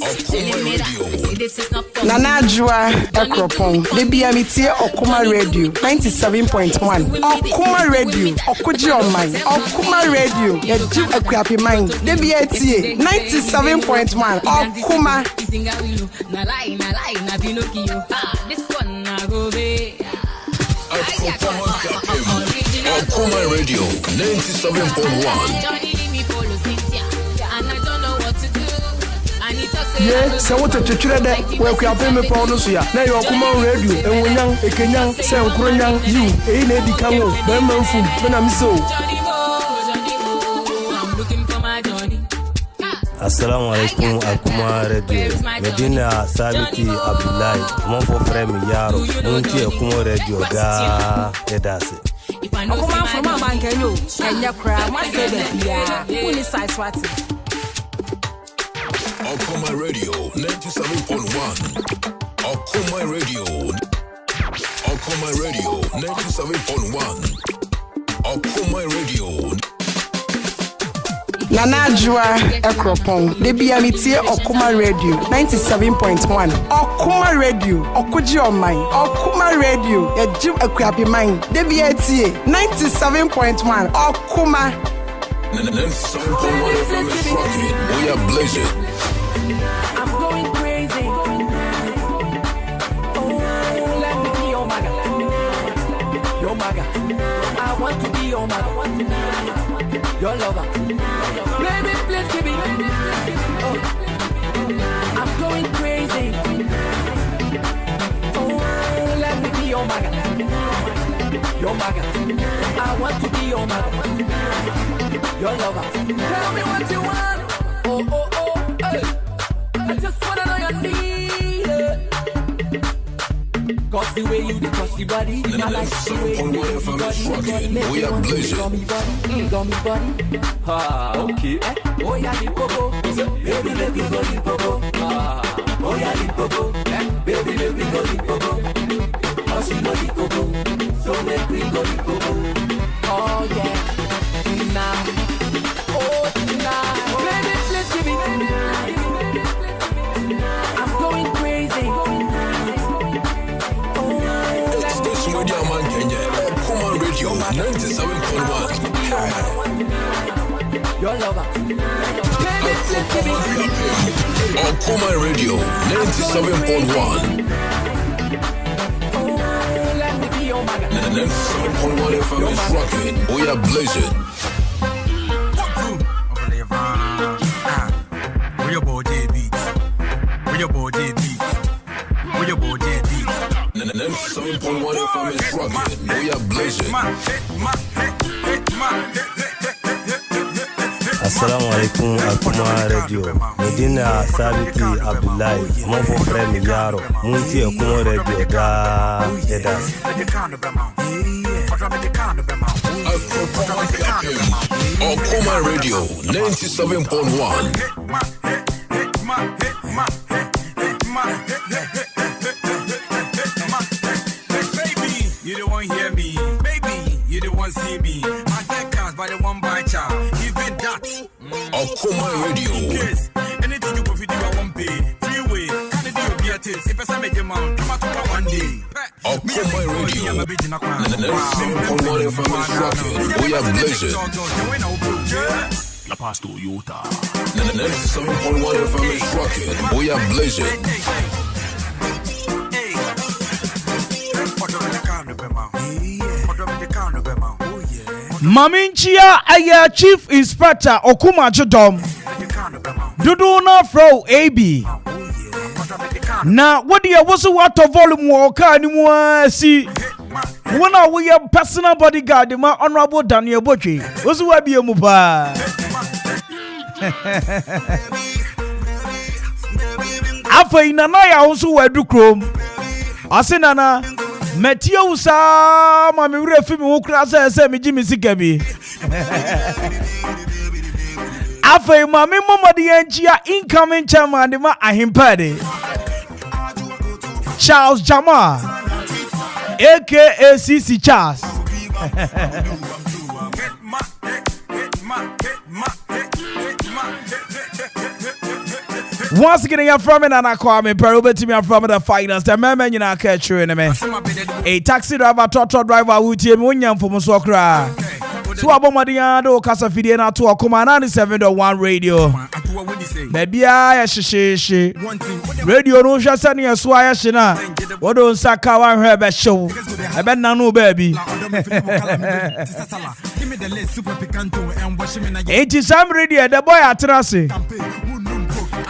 This is not for Nanajua Ekropon. The BMT Okoman Radio 97.1. Okoman Radio. Okuji online. Okoman Radio. The Jim A.K.A mind. The BMT 97.1. Okoman. This one na go be. Okoman Radio 97.1. Yeah, so what a children that where we are paying me for us here. Now you are Okoman Radio, and when young, a Kenyan, say Ukrainian, you, a lady Kamo, Bemman Food, when I'm so. Assalamu alaikum Akuma Radio. Medina Sabiti Abdullahi. Mon for frère Yaro. Munti Akuma Radio da edase. Okoman from my bank and you, Kenya cry, must say baby. Who is size what? Okoman Radio 97.1. Okoman Radio. Okoman Radio 97.1. Okoman Radio. Nanajua Ekropon. The BMT Okoman Radio 97.1. Okoman Radio. Okuji online. Okoman Radio. The Jim A.K.A mind. The BMT 97.1. Okoman. 97.1 FM is rocking. We are blazing. I'm going crazy. Oh, let me be your maga. Your maga. I want to be your maga. Your lover. Baby, please give me. Oh, I'm going crazy. Oh, let me be your maga. Your maga. I want to be your maga. Your lover. Tell me what you want. Oh, oh, oh, hey. I just wanna know your need. Cause the way you touch the body, I like the way you touch the body. We are blazing. Gummy body. Ah, okay. Oh yeah, the popo. Baby, let me go the popo. Ah, oh yeah, the popo. Baby, let me go the popo. Oh, she know the popo. So let me go the popo. Oh yeah, tonight. Oh tonight. Baby, let's give it. I'm going crazy. It's this media man Kenya. Okoman Radio 97.1. Your lover. Okoman Radio 97.1. 97.1 FM is rocking. We are blazing. Where your body beats. Where your body beats. Where your body beats. 97.1 FM is rocking. We are blazing. Assalamu alaikum Okoman Radio. Medina Sabiti Abdullahi. Mon frère Miyaro. Munti Okoman Radio da Edas. Okoman Radio 97.1. You don't want to hear me, baby. You don't want to see me. I get cars by the one by child. Even that. Okoman Radio. Anything you profit, you won't pay. Freeway, can it do your taste? If I say make your mouth, come out one day. Okoman Radio. 97.1 FM is rocking. We are blazing. La Paz Toyota. 97.1 FM is rocking. We are blazing. Maminchia aya Chief Inspector Okuma Jodom Dudu na fro AB na what you was what volume walker anymore see one of we personal bodyguard my honorable Daniel Bochi was who be a muba afa inana ya also wedu chrome asenana Matthew sa mami wure fi mi wo kra se mi ji mi sika bi afei mami momodi enchia incoming chairman de ma ahimpade Charles Jama A.K.A CC Charles Once again, you're from it and I call me Kwame to me from the finals. The man, you know, catch you in me. A taxi driver, trotro driver, who team Munyam for Musokra. So, Abomadiano, Casa Fidiana to Okoman 97.1 radio. Maybe I she radio no just sending a swire shina. What don't Sakawa her best show? I bet no baby. 80 some radio, the boy at Trassi.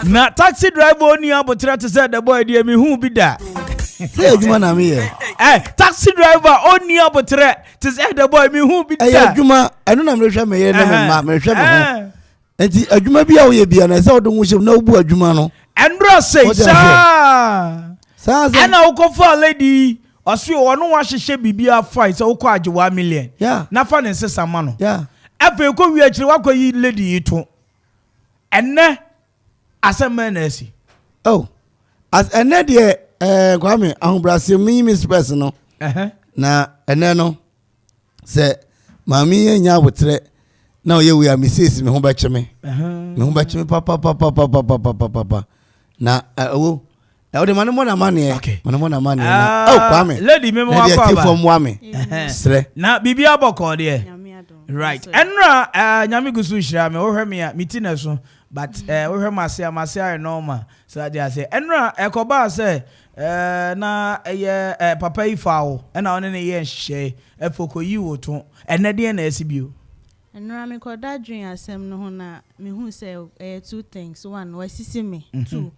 Na taxi driver only abotra to say the boy dey me who be that. Say adwuma na me here. Taxi driver only abotra to say the boy me who be that. Adwuma eno na me hwe me here na me hwe me ho. Enti adwuma bi a wo ye bia na say odon wo na obu adwuma no. Endro say sa ana ukofa lady osi ono wa hwehwe bibia fight so ukọ age 1 million. Yeah. Na fa ne nsesa ma no. Yeah. Afa ko wi akire wakoyi lady ito. Enne Asemenesi. Oh, as ene de Kwame ahombrase mi space no. Na ene no se mami enya abotre na oye we amisesi me ho ba cheme. Me ho ba cheme papa. Na o de mane mo na mane. Mane mo na mane na. Oh Kwame. Lady me mo akwa from Wame. Sre. Na bibia boko de. Right. Enra nyame gusu hira me wo hwe me a mitina so. But we heard Masia normal. So they say, Enra, Ekoba say, na papa ifao, and I only yen she, a foko you to, and Nadian SBU. Enra me called that dream as some no na me who say two things. One, was see me. Two,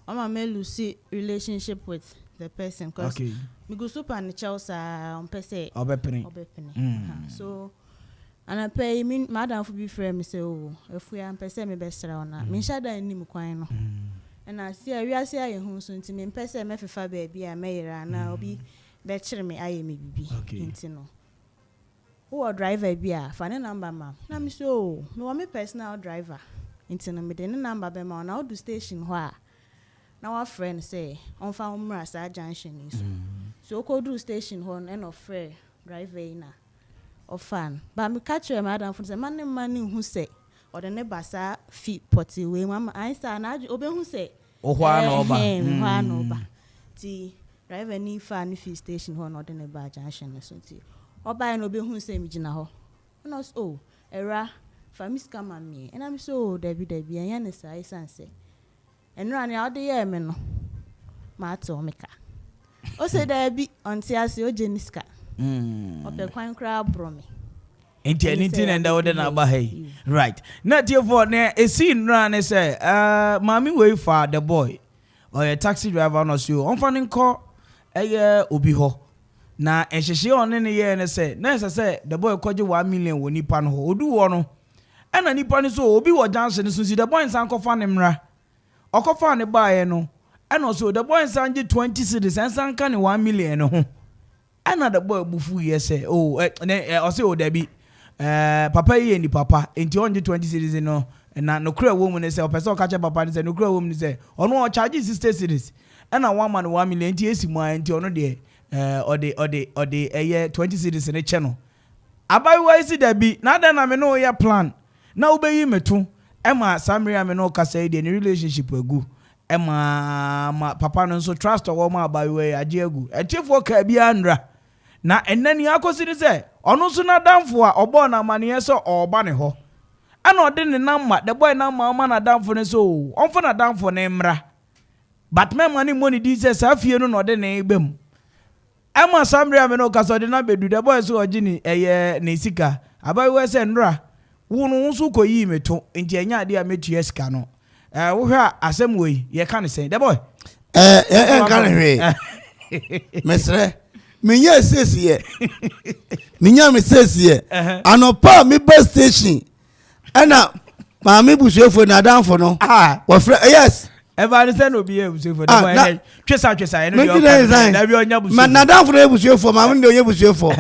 I'm a Lucy relationship with the person. Because me go super and the Chelsea on per se. Obepenny. So, and I pay me madam for be frame me say oh if we am pese me best round na me shada anim kwan no and I see we are say hu so nti me pese me fefa baby a me yera na obi be kire me aye me bibi nti no who driver bi a fa ne number ma na me so me wa me personal driver nti no me de ne number be ma na do station ho a na wa friend say on fa umra sa junction is so ko do station ho na no free driver na of fan but me catch your madam for say man who say or the nebasa feet potty we mama answer na obe who say o hwa no ba ti driver ni fan fi station ho no the neba junction so ti oba no obe who say me gina ho no oh era fa miss come me and I'm so Debbie anya ne sai sanse enra ne ade ye me no ma to meka o say Debbie onti ase o jeniska ope kwan kra bromi enti anything and that na ba hey right na tie for na e see nra ne say mami wey for the boy or a taxi driver no so on fan nko eye obi ho na enhyehyɛ one ne ye ne say na say the boy kwaje 1 million woni pa no ho odu wo no ena nipa ne so obi wo junction so si the boy nsan kofa ne mra okofa ne baaye no ena so the boy nsan je 20 cedis nsan ka ne 1 million no ho ena the boy bufu ye say o say o da bi papa ye ni papa enti onje 20 cedis no na no kura wo mu ne say o person ka che papa ne say no kura wo mu ne say ono o charge 60 cedis ena 1 man 1 million enti esi mu enti ono de ode 20 cedis ne che no abai wa isi da bi na da na me no ya plan na ubeyi metu ema samria me no kasa ide ni relationship agu ema papa no so trust wo ma abai wa age agu echefo ka bia ndra na enani akosi ni se ono so na damfo a obo na mane so oba ne ho ana ode ne namma the boy namma ma na damfo ne so onfo na damfo ne mra but me mani money di se safie no ode ne gbem ema samria me no kasa ode na bedu the boy so ogini ne sika abai wa se ndra wonu nso koyi meto nti enya ade a metu esika no wo hwa asem we ye ka ne sen the boy ka ne hwe mesre minya sesiye minya me sesiye anopa mi bus station ana ma me busuefo na danfo no wo frɛ yes ever send obi e busuefo the boy twesa eno yo na bi onya busuefo na danfo na busuefo ma me onya busuefo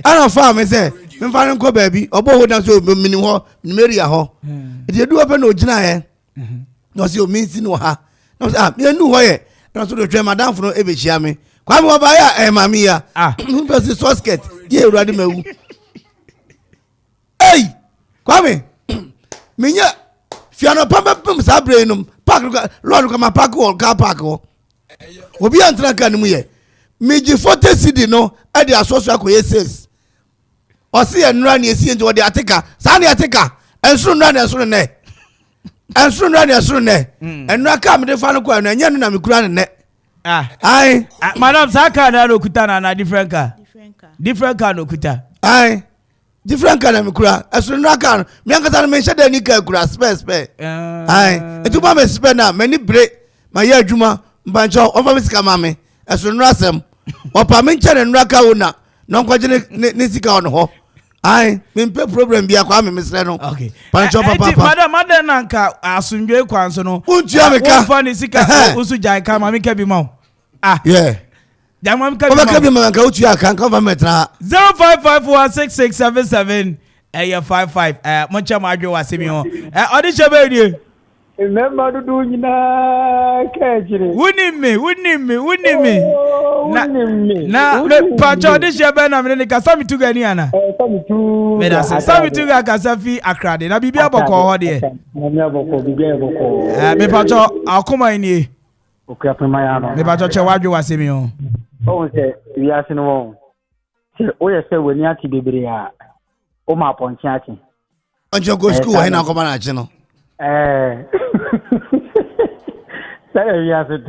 ana fa me say me fa nko baabi obo ho dan so mini ho numeri ya ho e du ope na ogina he no se o minsi no ha no se me nu ho ye na so do twa madam fo no e be chia me Kwame wa ba ya mami ya me be so skirt ye urade mawu hey Kwame minya fiano pam sa brainum park lord ko ma park wall car park ho obi antra kan mu ye meji 40 cedi no e de asoso akoye 6 osi enura ni esi nti wode ateka sa na ateka ensuru nura na ensuru ne ensuru nura na ensuru ne enura ka me de fa no kwa na nya no na me kura ne ai madam saka na okuta na different car no okuta ai different car na me kura ensuru nura ka me ankata na me hye da ni ka kura spare ai etuma me spare na me ni bre ma ya adwuma mbancho ofa me sika ma me ensuru nura sem opa me nche ne nura ka wo na no kwaje ne sika ono ho ai me mpe problem bia kwa me mesre no okay pancho papa madam na nka asunjwe kwanso no untia me ka fa ne sika usu jai ka ma me ka bi ma yeah jama me ka bi ma ka utu aka nka fa metra 05546677 55 moncha ma adwe wasemi ho odi chebe die remember do nyina kejire wuni me na me pacho de shebe na me ne kasa mi tuga ni ana sami tu me da sami tuga kasa fi akrade na bibia boko ho de na boko bibia boko me pacho akoma ni okya pema ya no me pacho che wadwe wasemi ho o se wi ase no wo se o ye se wani ati bebre a o ma ponchi ati onjo go school wa na akoma na achi no Say yes it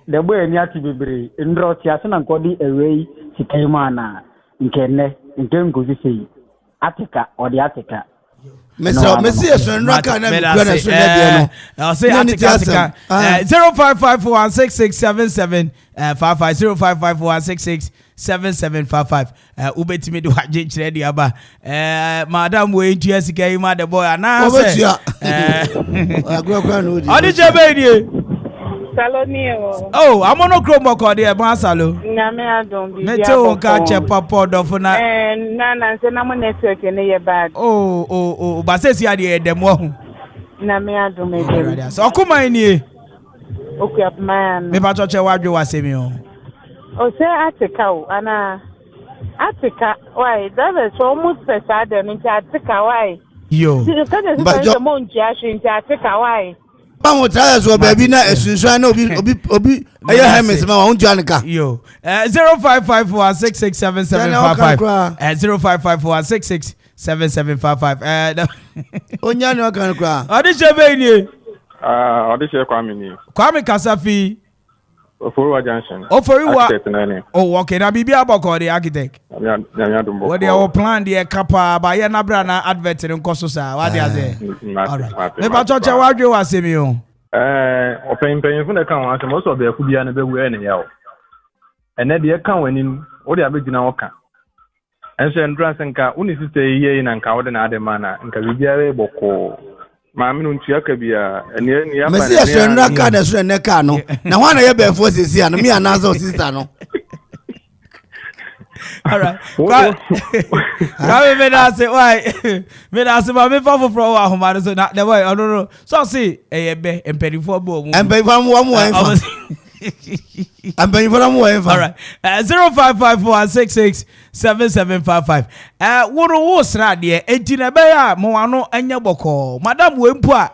the boy ni ati bebre ndro ti ase na nkodi ewei sikai mana nkenne nkengozi sei atika odi atika Messi Nraka na mkwana so na bia no. I'll say atika 0554166775 0554166755 ubetimi do haje kire dia aba madam we ntua sika yi ma the boy ana say agwa no di odi chebe die Salonio. Oh, I'm on a chrome book there, Masalo. Name adon bi. Meto ka chepa podo for na. Na se na mo network ne ye bad. Oh, ba se si ade dem wo hu. Name adon me dem. So Okoman ni. Okuap man. Me pa choche wadwe wasemi o. O se atika o ana atika why that is almost pesa de nti atika why. Yo. Ba jo mo nti ahwe nti atika why. Bamo try so baby na esunsun na obi aye hemes ma won juanka yo 0554667755 0554667755 onya ne okan kwa odi chebe ni odi che Kwame ni Kwame Kasafi Oforiwa Junction Oforiwa oh okay na bibi aboko the architect nyanya dumbo what they plan the kapa ba ye na bra na advert nkoso sa what they say me ba choche wadwe wasemi o open fu na kan wa se mo so be ku bia na be wu ene ya o and then the account when in what the average now can. And so endurance and car, only to stay here in and cow than other manner, and can be a boko. Mammy, no Chiacabia, and near Messia Shendra card as a necano. Now, one of your best forces here, and me and Nazo sister. All right. Come me ask why. Me ask about me for our home. So not the way. I don't know. So see, be and penny for boom. And pay one more. I'm paying for one more. All right. 0554667755. What was not there? 18 a bear, Moano and Yaboko. Madame Wimpa.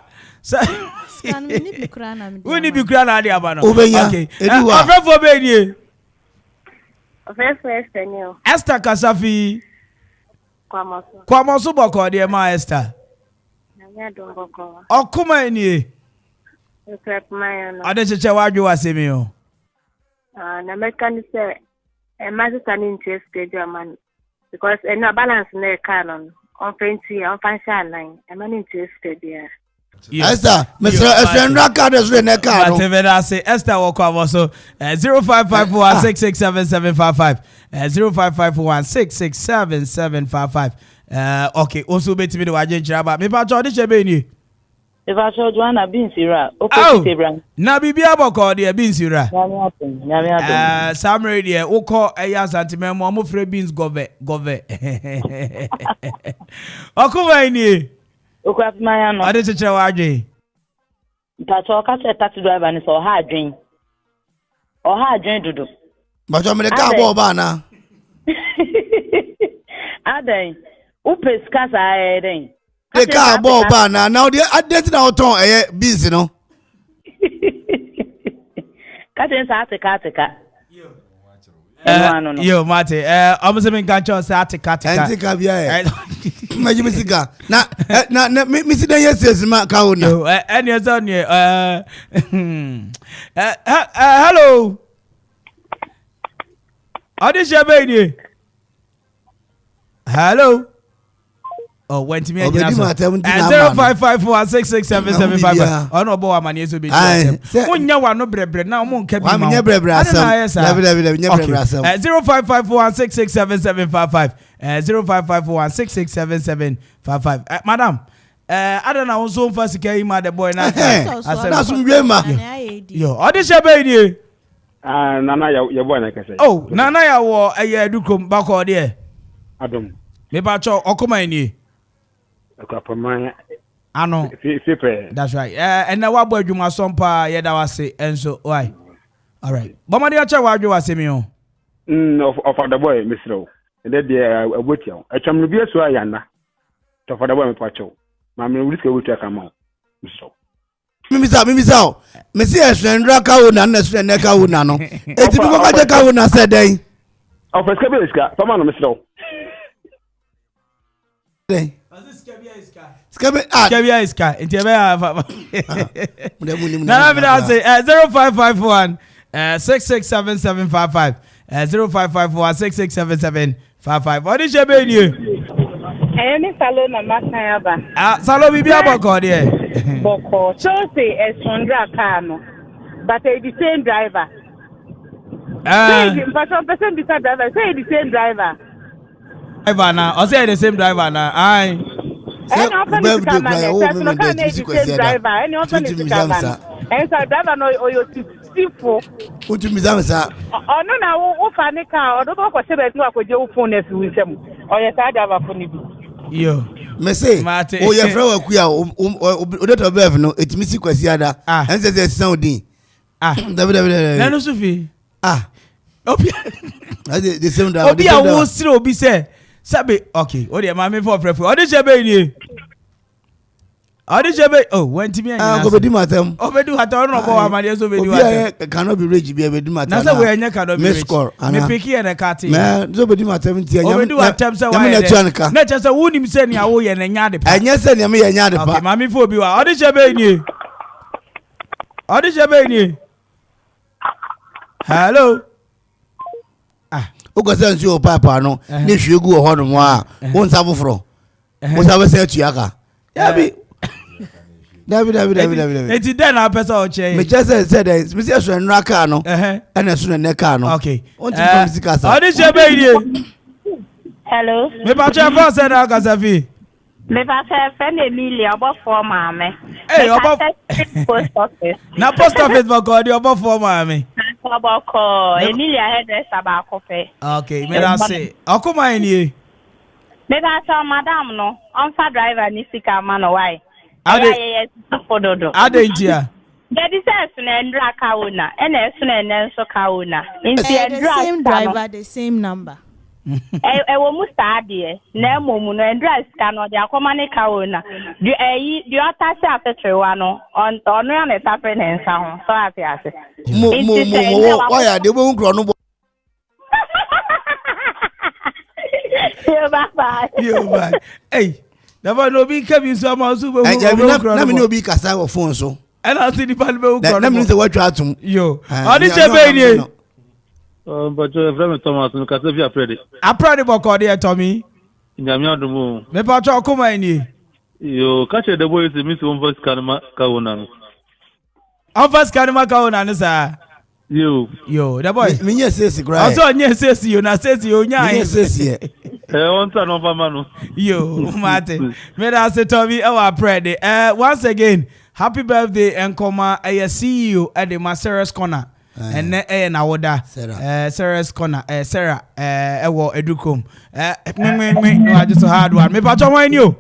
We need to cry at the Abano. Okay. I'm for baby. Esther Kasafi Kwamosu Boko dear ma Esther Okuma ni Adeche waju wasemi o na mekani say e master interest man because e no balance na canon on 20 on financial line e man interest there. Esther, Mr. Shendra card is in the car. Esther Okoman 055416677755 055416677755. Okay, also bet me the wajen chiraba. Me pa chodi chebe ni. If I show Joanna Binsira, okay, na bibia boko de Binsira. Samre de oko eya sentiment mo free beans gove. Okuwa ni. Okwafimayano. Ade cheche waje. Mpacho ka se taxi driver ni so ha adwen. O ha adwen dudu. Bacho me ka bo ba na. Aden. Upe skasa eden. The car bo ba na now the identity na oton busy no. Ka se sa atika. Yo, Mate, almost been cancer, Satica. Imagine Messica. Now, Missy Daniels says, Macao, and your son, hello. How did you baby? Hello. Oh, went to me again. 0554667755. Oh no, boy, I'm an easy bit. When you want no bread, now moon kept me. 055416677755. 055416677755. Madam, I don't know so fast carry my the boy now. That's some grandma. Yo, how did you baby? Nana, your boy, like I said. Oh, Nana, I wore a year do come back or there. Adam. Maybe I saw Okoman. I know. That's right. And now what boy you must some pa yeah that was say and so why? All right. But my dear child, what you was saying me on? Of the boy, Mr. And then the wait you. I can be so I am. To for the boy, Pacho. Mammy, we will take a month. Mr. Mimisa, Monsieur Shendra Kauna, and Nekauna. No, it's the Kauna said day. Of a Skabiska, come on, Mr. Skabia is car. It's a 0551 667755 0551 667755. What is your baby? Any salon na Makayaba. Salon be about here. Boko. So say a Shendra Kano, but the same driver. But some person beside driver say the same driver. Driver now, I say the same driver now. Aye. And often it's come and the same driver. And often it's come and so driver no oyo sifo. Utu mizamsa. Oh no na wo fa ne car. Odo ko se be no akoje wo phone na fi wisem. Oye sa driver phone bi. Yo. Me say, oh your friend wa kuya odo bev no etimi si kwasi ada. En se sound din. Na no sufi. Obi. The same driver. Obi a wo sire obi say Sabe, okay. Oh, dear, mammy for prefer. Oh, this baby. Oh, this baby. Oh, when to me, I go to Matam. Oh, we do have to know about my years of video. Cannot be rich, be a bit matter. That's why I cannot be score. And a picky and a catty. Man, nobody matter. We do have times. Not just a wound him saying, I owe you and yard. And yes, and you may a yard. Mammy for you. Oh, this baby. Oh, this baby. Hello. Ukosensi o papa no ni hwegu ho no a won sa foforo wo sa we se tuaka ya bi David. Eti den na pesa o che. Me just said that me say so nra car no. And so na car no. Okay. On ti from sikasa. Odi she be idie. Hello. Me pa che for say na Kasafi. Me pa say friend Emilia obo for mama. Hey, obo post office. Na post office bako di obo for mama. Obo ko Emilia hairdresser ba ko fe. Okay, me da say. Okuma eni. Me pa say madam no, on fa driver ni sika ma no why. Ade ntia. There is a Ndra Kauna and a Sun Kauna. In the same driver, the same number. I will study. Nemo Muno and Dry Scan or the Okoman Akwaaba. Do you attach after Trewano on Tonran Tapping and Sound? So I say, why are they won't grow? You back. Hey. Never no be come so ma super. Na me no be kasa wo phone so. And I see the pan be go. Na me say what try to. Yo. Odi che be ni. But Reverend Thomas no kasa fi aprede. Aprede boko dey Tommy. Nyame adumo. Me pa cho Okuma ni. Yo, catch the boys me so on voice kanma kauna no. On voice kanma kauna no sa. Yo, the boy. Me nye sesi gra. Also nye sesi yo na sesi yo nya. Nye sesi e. On ta no fama no. Yo, Martin. Me da say Tommy our pray. Once again, happy birthday Nkoma CEO at the Master's Corner. And na woda. Sarah's Corner. Sarah ewo edukom. No I just hard one. Me pa cho wan you.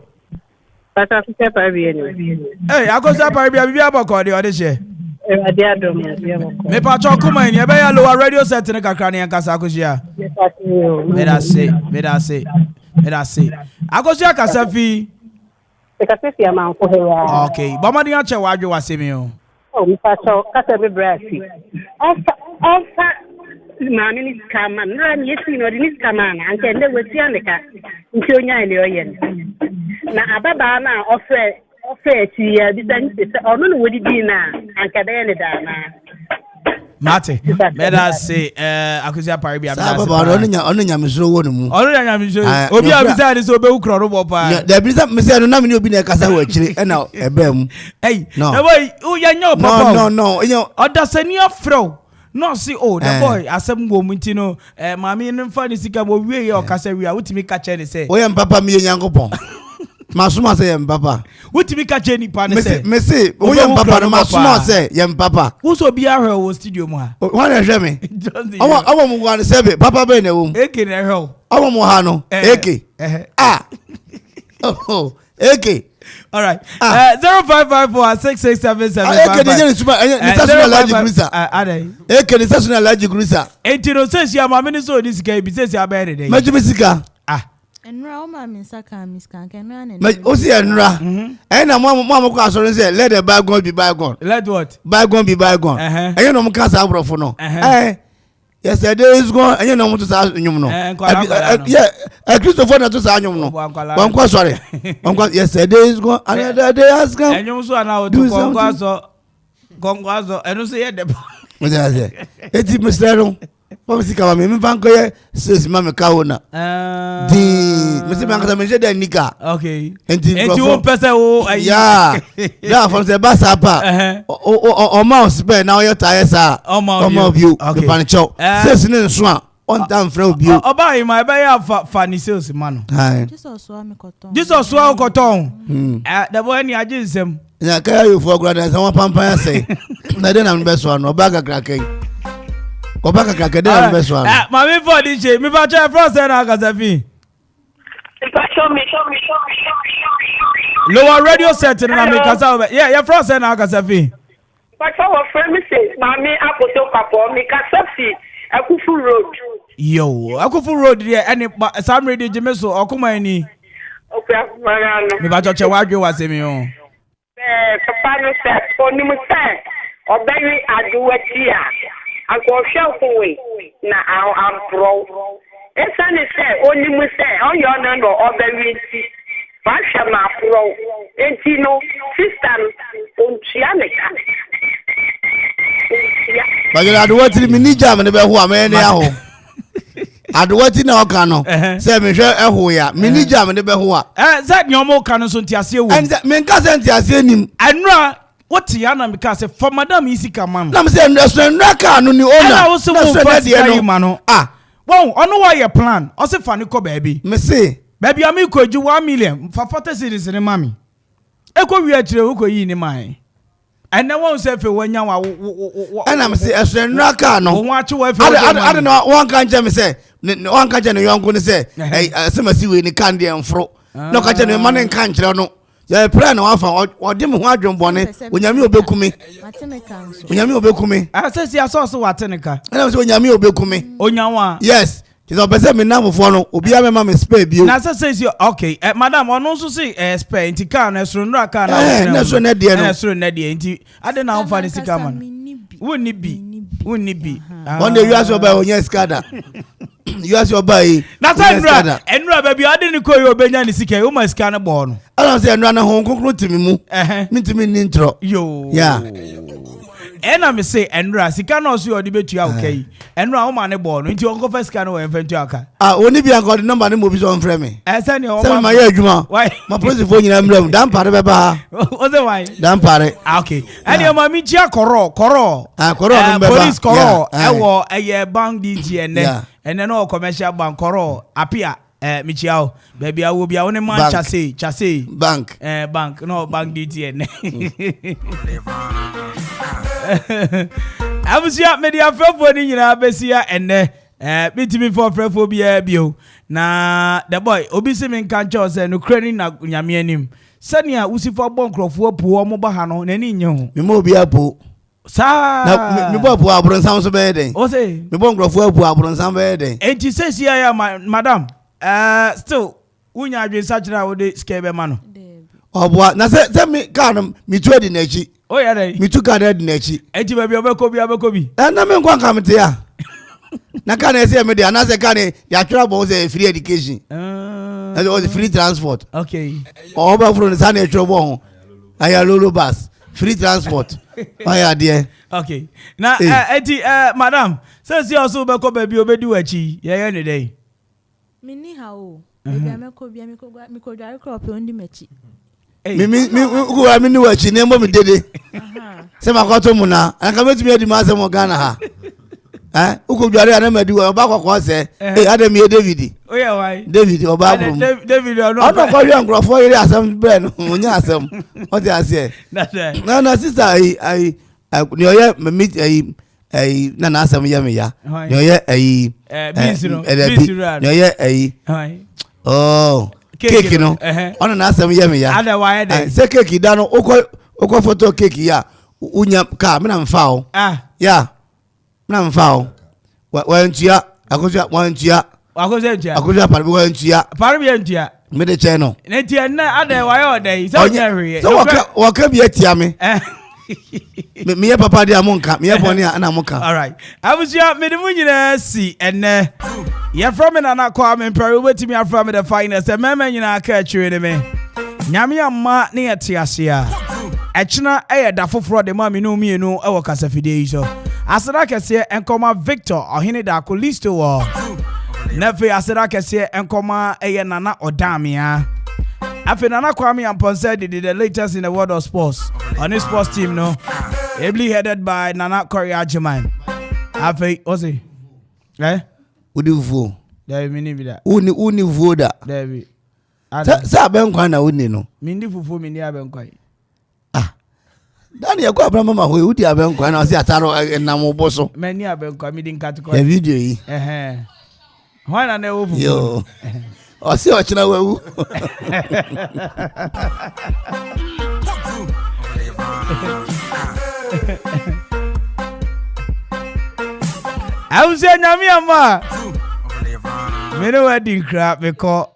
But I say pa bi ni. Hey, I go say pa bi aboko de ode she. Me pa cho Okuma ni e be ya lower radio set ne kakra ne nkasa akosia. Me da say. Akosia Kasafi. Kasafi ama ko he. Okay, bomadi a che wadwe wasemi o. Oh, me pa cho Kasafi brasi. Ofa mami ni kama na ni yesi no ni kama na anke nde wesi aneka. Nti onya ile oyen. Na ababa na ofe ti ya bi dan se ono no wodi di na anka da ne da na. Mate, let us say, Akusia Paribia. Ono nya misro wo mu. Ono nya misro. Obi abisa ni so be ukro ro bopa. The bisa me say no na me obi na kasa wo akire e na ebe mu. Hey, no boy, who ya nyo papa. No. Odasani afro. No see the boy asem wo munti no mami no fa ni sika mo wie ye okasa wi a wutimi ka che ni say. O ya papa me Nyankopon. Masuma say yem papa. Wutimi ka che ni pa ni say. Me say o yem papa no masuma say yem papa. Wo so bi ahwe wo studio mu ha. Won na hwe me. Awo mu gwa say be papa be na wo. A.K.A na hwe. Awo mu ha no. A.K.A. Oh, A.K.A. All right. 0554-667-755. A.K.A. is national allergic grusa. 18 says ya mama ni so ni sika bi says ya be dey. Majimi sika. Enra o ma mi saka mi sika enra na. O si enra. Na mo ko asoro say let the bygone be bygone. Let what? Bygone be bygone. No mo kan sa abrofo no. Yesterday is gone and you know what to say nyum no. Yeah, Christopher na to say nyum no. Wankwa sorry. Wankwa yesterday is gone another day has come. Enyum so na o to kongwazo enu say ye de. Mo say eti mistero. Pom sika ma me banko ye says mama kaona. Di me say banko me je de nika. Okay. Enti wo pese wo ayi. Yeah. Yeah, from the bus up. O mouse be now your tire sir. O you. The panicho. Says ni so a on time frɛ obi. Oba yi ma be ya fa ni sales man. Jesus so am koton. Jesus so koton. The boy ni age nsem. Na kaya you for grad say one pampa say. Na dey na me so no oba kakra kai. Obaka kakede na be so an. Ma me for di che, me ba che France na Kasafi. Show me. Lower radio set na me kasa. Yeah, France na Kasafi. But our friend says, "Mami akoto kapo me Kasafi, Akufu Road." Yo, Akufu Road there any some radio Jimeso Okuma ni. Okay, Mariano. Me ba che wadwe wasemi o. Papa no say, "Onimu say, obayi aduwatia." I go shelf away. Now I'm pro. It's only say, only we say, on your number or the winty. Fashion my pro. And you know, sister, Chianica. But you are watching me, Nijam, and the who are many. adwati na oka no say me hwe eho ya me ni jam ne be ho a that nyomo ka no so ntiase wu and me nka say ntiase nim enra what ya na me ka say for madam isika man na me say nra ka no ni owner na wo se wo fa sika ma no won ono wa ye plan o se fa ni ko baby me say baby am ko ju 1 million for 40 series ni mami e ko wi akire wo ko yi ni man and then won say fe wanya wa and me say nra ka no won ache wa fe ade no won kan je me say won kan je no yonko ni say se masi we ni kan de enfro no ka je no ma ne kan kire no ya plan na wafa ode me ho adwonbone onyame obekumi onyame obekumi asesi asoso wateneka and say onyame obekumi onyanwa yes kizo pese me namfo no obi a me ma me spare bio na asesi okay madam ono so say spare nti car na esro nra car na na so na de no na esro na de nti ade na amfa ni sika man wonni bi on the US oba onye skada US oba yi na say enra baby ade ni koyi obenya ni sika o ma sika na bo no ala say enra na ho kokro timi mu mitimi ni ntro yo yeah ena me say enra sika na so odi betua okay enra o ma ne bo no nti on go first sika na we mfantu aka oni bi anko number ni mo bi so on frame me say ne o ma ya adwuma ma police fo nyina mram dan pare be ba o say why dan pare okay ene ma mi chia koro no be ba police koro ewo eye bank DG ene no commercial bank koro apia mi chia o baby awo bia woni man chase bank bank no bank DG ene abusia media frefo ni nyina besia ene bitimi for frefo bia bio na the boy obi se me nka ncho se no krani na nyame anim sania usifo bon krofo po mo ba ha no na ni nye ho me mo bia po sa na me bo po abronsan so be den o se me bon krofo po abronsan be den enti se sia ya madam still unya adwen sachira wo de skebe ma no oboa na se me ka no me tu edi na chi oh yeah dey me tu ka edi na chi enti baby obeko bi na me nkwa nka mte ya na ka na ese me dey na se ka ne ya twara bo se free education na the free transport okay oba fro sa na twara bo ho aya lolo bus free transport aya there okay na enti madam say also obeko baby obedi wachi ye ne dey mini hawo baby ameko bia miko dware crop ondi machi mi ku mi ni wachi ne mo mi dede se ma ko to mu na aka metumi edi ma se mo Ghana ha uko dware ana madi wa ba kwakọ se adam ye David oh yeah why David oba brum David ono ko ri angrofo yiri asem bre no onya asem o ti ase na sister ai ni oye me ai na asem ye me ya ni oye ai bisiro ni oye ai oh cake no ono na asem ye me ya ada why dey se cake da no okọ photo cake ya unya ka me na mfa o ya na mfa o wa ntia akosia wa ntia akosia parbi wa ntia parbi ntia me de che no ntia na ada why o dey so nyare so waka bi atia me me papa dia monka me boni na monka all right abusia me de munyina si enne ye from me na Kwame Mpere wetimi afra me the finest mema nyina ka atwere me nyame amma ne yete a echina da foforo de ma me no mienu e wo kasafide iso asira kese enkoma Victor ohene da ko listo wo nefe asira kese enkoma nana odamia afi nana Kwame Mpere did the latest in the world of sports on his sports team no ably headed by Nana Koreajiman afi ozi udivu there mini bi da uni voda there sa ben kwa na uni no mindi fufu mindi abenkwa Dani ya kwa Abraham ma ho udi abenkwa na o si ataro na mo boso mani abenkwa midi nkatiko ya video yi hwana na wo fufu yo o si o china wewu I was saying, Yami, mene wedding crap because